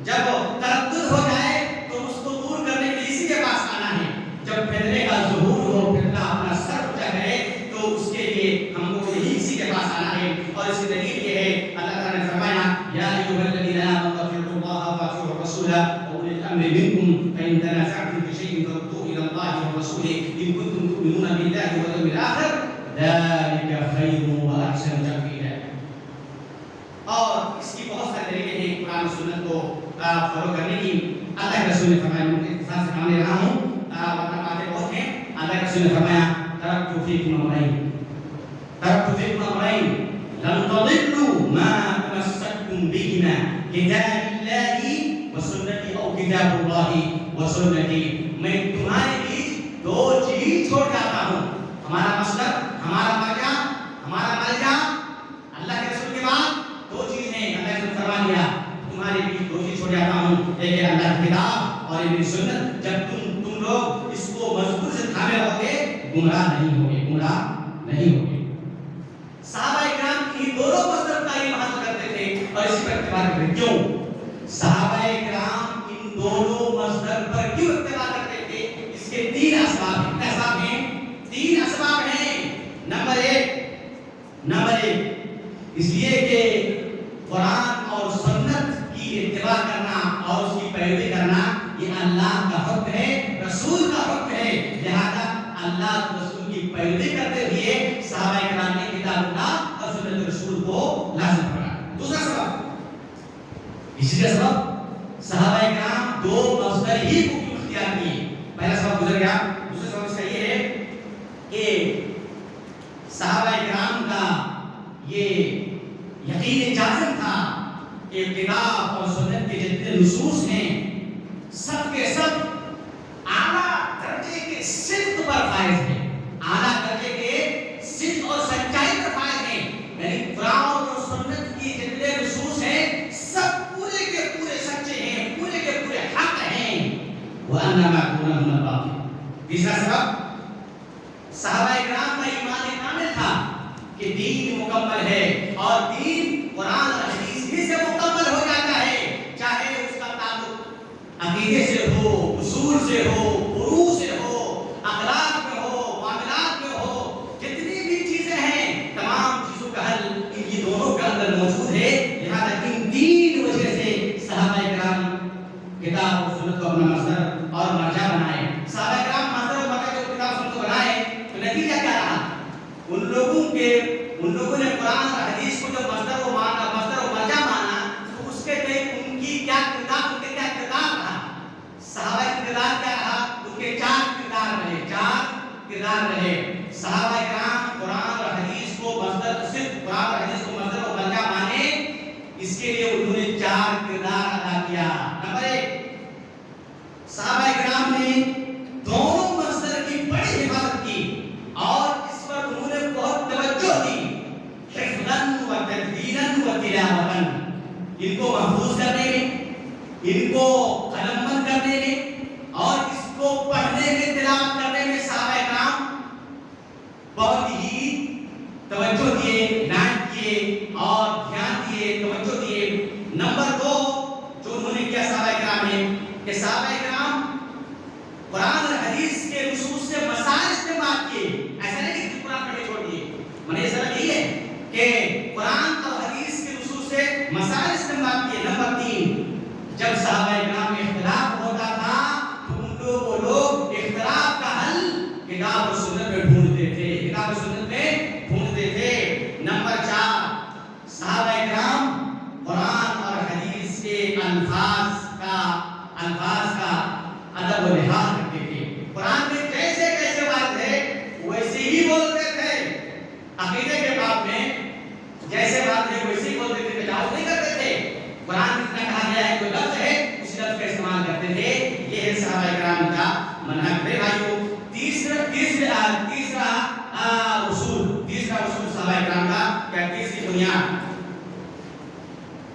جب تردد ہو جائے تو اس کو دور کرنے کے لیے اسی کے پاس آنا ہے. جب فتنے کا ظہور ہو، فتنہ اپنا سر اٹھا کرے تو اس کے لیے ہم کو یہی اسی کے پاس آنا ہے. اور اس کی دلیل یہ ہے اللہ تعالیٰ نے فرمایا یا ایھا الذین آمنوا اطیعوا اللہ واطیعوا الرسول واولی الامر منکم فان تنازعتم فی شیء فردوه الی اللہ والرسول ان کنتم تؤمنون باللہ والیوم الآخر ذلک خیر واحسن تأویلا. اور اس کی بہت سارے طریقے ہیں قرآن و سنت کو فالو کرنے کی. اللہ کے رسول نے فرمایا، میں اختصار سے کام لے رہا ہوں ورنہ باتیں بہت ہیں. اللہ کے رسول نے فرمایا ترکت فیکم امرین لن تضلوا ما تمسكتم بهما كتاب الله وسنتي او كتاب الله وسنتي. میں تمہارے بیچ دو چیز چھوڑ جاتا ہوں، ہمارا مصدر، ہمارا مرجع، ہمارا ملجا. اللہ کے رسول کے بعد دو چیز ہیں. اللہ نے فرما دیا تمہارے بیچ دو چیز چھوڑ جاتا ہوں، ایک ہے اللہ کی کتاب اور یہ میری سنت، جب تم لوگ اس کو مضبوط سے تھامے رہو گے گمراہ نہیں ہوگے۔ صحابہ کرام ان دونوں مصدر کا علم حاصل کرتے تھے اور اسی پر اعتبار کرتے تھے۔ کیوں صحابہ کرام ان دونوں مصدر پر کیوں اعتبار کرتے تھے؟ اس کے تین اسباب ہیں۔ نمبر ایک اس لیے کہ قرآن اور سنت کی اتباع کرنا اور اس کی پیروی کرنا یہ اللہ کا حکم ہے، رسول کا حکم ہے، لہذا اللہ رسول کی پیروی کرتے ہوئے صحابہ کرام نے کتاب اللہ اور سنت رسول کو لازم پڑھا۔ دوسرا سبب، اسی کا سبب صحابہ کرام دو مصدر ہی کو کیوں اختیار کیے؟ پہلا سبب گزر گیا، دوسرا سبب اس کا یہ ہے کہ صحابہ کرام کا یہ یقین جازم تھا کہ کتاب اور سنت کے جتنے نصوص ہیں سب کے سب اعلیٰ درجے کے صدق پر فائز ہیں، اعلیٰ درجے کے صدق اور سچائی پر فائز ہیں، یعنی قرآن اور سنت کی جتنے نصوص ہیں سب پورے کے پورے سچے ہیں، پورے کے پورے حق ہیں۔ وَأَنَّ مَا كُنَّا مِنَ الْبَاطِلِ۔ تیسرا سبب صحابہ کرام کا ایمان کامل تھا کہ دین مکمل ہے اور دین قرآن اور حدیث ہی سے مکمل ہو جاتا ہے، چاہے اس کا تعلق عقیدے سے ہو، اصول سے ہو، فروع سے ہو، اخلاق میں ہو، معاملات میں ہو، جتنی بھی چیزیں ہیں تمام چیزوں کا حل ان دونوں کے اندر موجود ہے۔ لہذا ان تین وجہ سے صحابہ کرام کتاب اور سنت کو اپنا مصدر اور مرجع بنائے۔ صحابہ کرام مصدر اور مرجع کو کتاب سنت کو بنائے تو نتیجہ کیا رہا؟ ان لوگوں نے قرآن اور حدیث کو جو مصدر و مرجع مانا تو اس کے تئیں ان کے کیا کردار رہا؟ صحابہ کا کردار کیا رہا؟ ان کے چار کردار رہے۔ صحابہ کرام قرآن اور حدیث کو صرف قرآن اور حدیث کو مصدر و مرجع مانے، اس کے لیے انہوں نے چار کردار ادا کیا۔ نمبر ایک، صحابہ کرام نے دونوں مصدر کی بڑی حفاظت کی اور اس پر انہوں نے بہت توجہ دی، حفظاً و تدبیراً و تلاوتاً، ان کو محفوظ کرنے میں، ان کو قلم بند کرنے میں اور اس کو پڑھنے میں، تلاوت کرنے میں صحابہ کرام بہت ہی توجہ دیے، عنایت کیے اور دھیان دیے، توجہ دیے۔ نمبر دو جو انہوں نے کیا صحابہ کرام نے کہ صحابہ کرام قرآن اور حدیث کے نصوص سے مسائل استعمال کیے، ایسا نہیں کہ قرآن پڑھے چھوڑ دیے، معنی اس طرح یہ ہے کہ قرآن اور حدیث کے نصوص سے مسائل استعمال کیے۔ نمبر تین، جب صحابہ کرام میں اختلاف ہوتا تھا تو وہ لوگ اختلاف کا حل کتاب اور سنت میں ڈھونڈتے تھے۔ نمبر چار، صحابہ کرام قرآن اور حدیث کے الفاظ کا ادب و لحاظ رکھتے تھے۔ قرآن میں جیسے بات ہے ویسے ہی بولتے تھے، عقیدے کے باب میں جیسے بات ہے ویسے ہی بولتے تھے، تجاوز نہیں کرتے تھے۔ قرآن میں جتنا کہا گیا ہے کوئی لفظ ہے اس لفظ کا استعمال کرتے تھے۔ یہ ہے صحابہ کرام کا منہج۔ میرے بھائیو، تیسرا اصول صحابہ کرام کا کیا؟ تیسری بنیاد،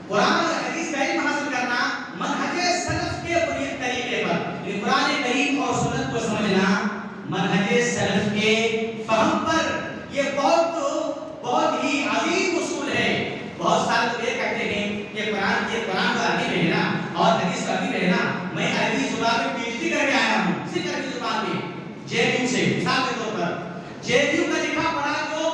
قرآن اور حدیث کا علم حاصل کرنا منہج سلف کے بنیاد طریقے پر، یعنی قرآن کریم اور سنت کو سمجھنا منہج سلف کے فہم پر، یہ بہت ہی عظیم اصول ہے۔ بہت سارے لوگ یہ کہتے ہیں کہ قرآن کا عربی میں ہے نا اور حدیث کا عربی میں ہے نا، میں عربی زبان میں پی ایچ ڈی کر کے آیا ہوں، صرف عربی زبان میں، JNU سے، مثال کے طور پر JNU کا لکھا پڑھا جو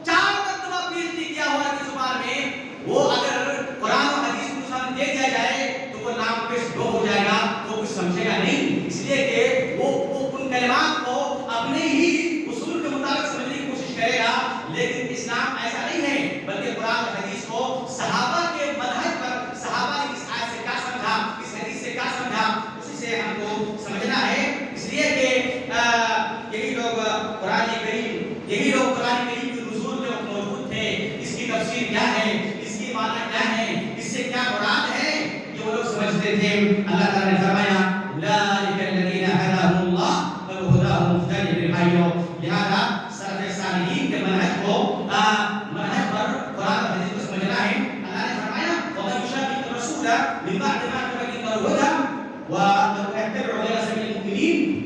4 مرتبہ پی ایچ ڈی کیا ہوا عربی زبان میں، وہ اگر قرآن اور حدیث کو سامنے دے دیا جائے تو وہ نام پیش دو ہو جائے گا، وہ کچھ سمجھے گا نہیں، اس لیے کہ وہ ان کلمات کو اپنے ہی اصول کے مطابق سمجھنے کی کوشش کرے گا۔ لیکن اسلام ایسا نہیں ہے، بلکہ قرآن اور حدیث کو صحابہ کے منہج پر، صحابہ نے اس آیت سے کیا سمجھا، اس حدیث سے کیا سمجھا، اسی سے ہم کو سمجھنا ہے۔ اس لیے کہ یہی لوگ قرآن کریم کے نزول میں موجود تھے، اس کی تفسیر کیا ہے، اس کی معنی کیا ہے، اس سے کیا مراد ہے، یہ وہ لوگ سمجھتے تھے۔ اللہ تعالیٰ نے فرمایا اولئک الذین ھداھم اللہ فبہداہ مقتدی۔ بھائیو، لہذا سلف صالحین کے منہج پر قرآن اور حدیث کو سمجھنا ہے۔ اللہ نے فرمایا وَمَن يُشَاقِقِ الرَّسُولَ مِن بَعْدِ مَا تَبَيَّنَ لَهُ الْهُدَىٰ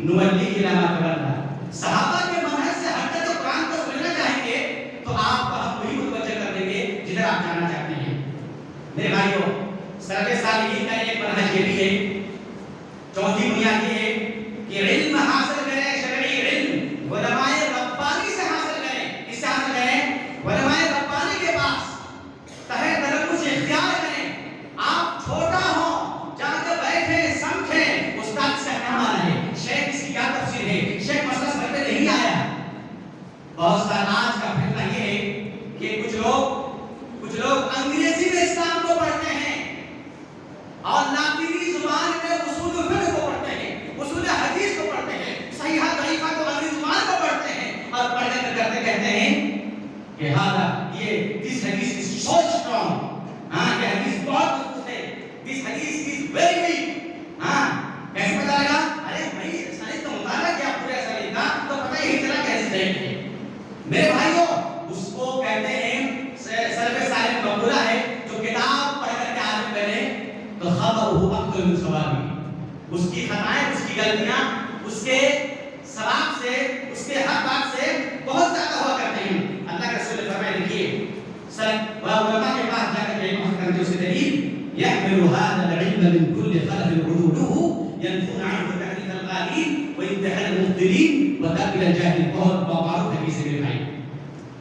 نولی الی ما تولى. صحابہ کے منہج سے ہٹ کر جو قرآن کو سمجھنا چاہیں گے تو آپ کو ہم وہی متوجہ کر دیں گے جدھر آپ جانا چاہتے ہیں. میرے بھائیو، سلف صالحین کا ایک منہج یہ بھی ہے، چوتھی بنیاد یہ ہے کہ علم حاصل کریں، شرعی علم علماء ربانی سے حاصل کریں. کس سے حاصل کریں؟ علماء ربانی کے پاس تہے تلمس اختیار کریں. آپ چھوٹا ہو جا کے بیٹھیں، سمجھیں، استاد سے کہنا ہے شیخ اس کی کیا تفسیر ہے، شیخ مسئلہ سمجھ میں نہیں آیا. بہت سارا آج کا فتنہ یہ ہے کہ کچھ لوگ انگریزی میں اسلام کو پڑھتے ہیں اور لاطینی زبان میں اصول فقہ کو پڑھتے ہیں، اصول حدیث کو پڑھتے ہیں، صحیحہ ضعیفہ کو انگریزی زبان کو پڑھتے ہیں اور پڑھنے میں کرتے کہتے ہیں کہ ہاں یہ دس حدیث is so strong. ہاں یہ حدیث بہت مضبوط ہے. دس حدیث is very weak. ہاں کیسے پتہ لگا؟ ارے بھائی سنید کا مطالعہ کیا پورے سنید کا تو پتہ ہی چلا کہ حدیث ضعیف ہے. میرے بھائیو، اس کو کہتے ہیں سلف صالح مقولہ ہے جو کتاب پڑھ کر کے عالم بنے تو خبرہ اکثر من ثوابہ. اس کی خطائیں، اس کی غلطیاں اس کے ثواب سے، اس کے ہر بات سے بہت زیادہ ہوا کرتے ہیں. اللہ کے رسول نے فرمایا دیکھیے علماء کے پاس جا کر علم حاصل کرنے اس کی دلیل يحمل هذا العلم من كل خلف عدوله ينفون عنه تحريف القائلين وانتهاء المبطلين وتأويل الجاهل. بہت معروف حدیث ہے میرے بھائی.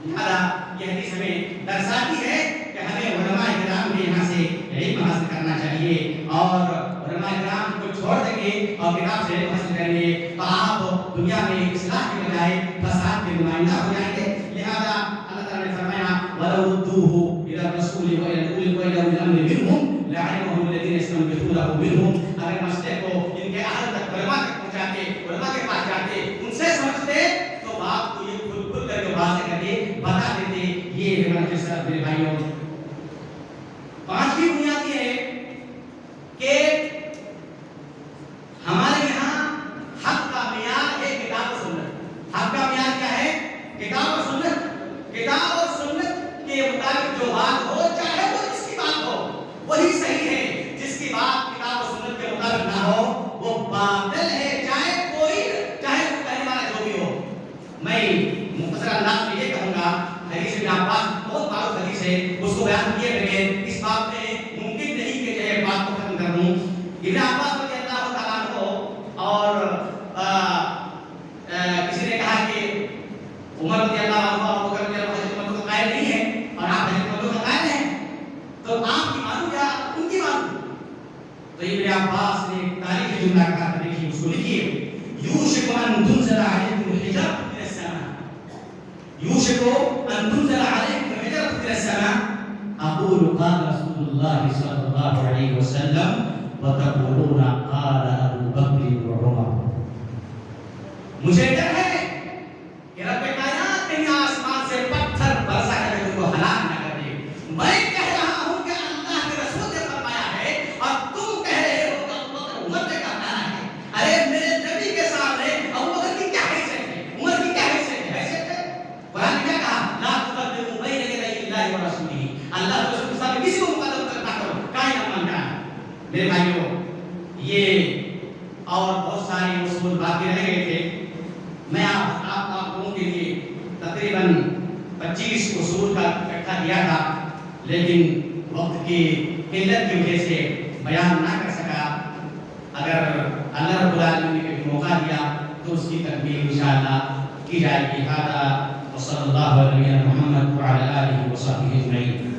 لہذا یہ حدیث ہمیں درساتی ہے کہ ہمیں علماء کرام کے یہاں سے علم حاصل کرنا چاہیے اور علماء کرام کو چھوڑ دیں گے اور کتاب سے علم حاصل کریں گے تو آپ دنیا میں اصلاح کے بجائے فساد کے نمائندہ ہو جائیں گے. لہذا اللہ تعالیٰ نے فرمایا وَلَوْ رُدُّوهُ إِلَى الرَّسُولِ وَإِلَى أُولِي الْأَمْرِ مِنْهُمْ لَعَلِمَهُ الَّذِينَ يَسْتَنبِطُونَهُ مِنْهُمْ. اگر مسئلے کو ان کے اہل تک علماء تک پہنچاتے، علماء کے پاس جاتے، ان سے سمجھتے تو بات کو یہ کھل کر کے واضح کر کے بتا دیتے. یہ ہے منہج سلف میرے بھائیوں. پانچویں بنیاد یہ ہے کہ ہمارے یہاں حق کا معیار ہے کتاب و سنت. حق کا معیار کیا ہے؟ کتاب و سنت. کتاب اور سنت کے مطابق جو بات ہو، چاہے وہ جس کی بات ہو، وہی صحیح ہے. جس کی بات کتاب و سنت کے مطابق نہ ہو وہ باطل ہے، چاہے وہ کہنے والا جو بھی ہو. میں مختصر انداز میں یہ کہوں گا، حدیث ابن عباس بہت معروف حدیث ہے، اس کو بیان کیے بغیر اس بات میں ممکن نہیں کہ جو ہے بات کو ختم کر دوں. ابن عباس رضی اللہ تعالیٰ عنہ اور کسی نے کہا کہ عمر رضی اللہ عنہ اور ابو بکر رضی اللہ عنہ حضرت عمر کا قائل نہیں ہے اور آپ حضرت عمر کا قائل ہیں، تو آپ کی مانو یا ان کی مانو؟ تو ابن عباس نے ایک تاریخی جملہ کہا تھا، دیکھیے اس کو لکھیے یوشک ان تنزل علیکم الحجاب من السماء. یوشک ان تنزل علیکم الحجاب من السماء اقول قال رسول اللہ صلی اللہ علیہ وسلم وتقولون قال ابو بکر وعمر. مجھے ڈر ہے کہ رب کائنات کہیں آسمان سے پتھر برسا کر کے تم کو ہلاک نہ کر دے. میں کہہ رہا ہوں کہ اللہ کے رسول نے فرمایا ہے اور تم کہہ رہے ہو کہ ابو بکر عمر نے کہا ہے. ارے میرے نبی کے سامنے ابو بکر کی کیا حیثیت ہے، عمر کی کیا حیثیت ہے؟ حیثیت ہے. قرآن نے کیا کہا؟ لا تقدموا بین یدی اللہ ورسولہ. اللہ کے رسول کے سامنے کسی کو مقدم کرنا کرو، کائن امن کا. میرے بھائیوں، یہ اور بہت سارے اصول باقی رہ گئے تھے. میں آپ لوگوں کے لیے تقریباً 25 اصول کا اکٹھا کیا تھا، لیکن وقت کی قلت کی وجہ سے بیان نہ کر سکا. اگر اللہ رب العالمین نے کبھی موقع دیا تو اس کی تکمیل انشاءاللہ کی جائے گی. هذا وصلی اللہ علیہ محمد وعلی آلہ وصحبہ اجمعین.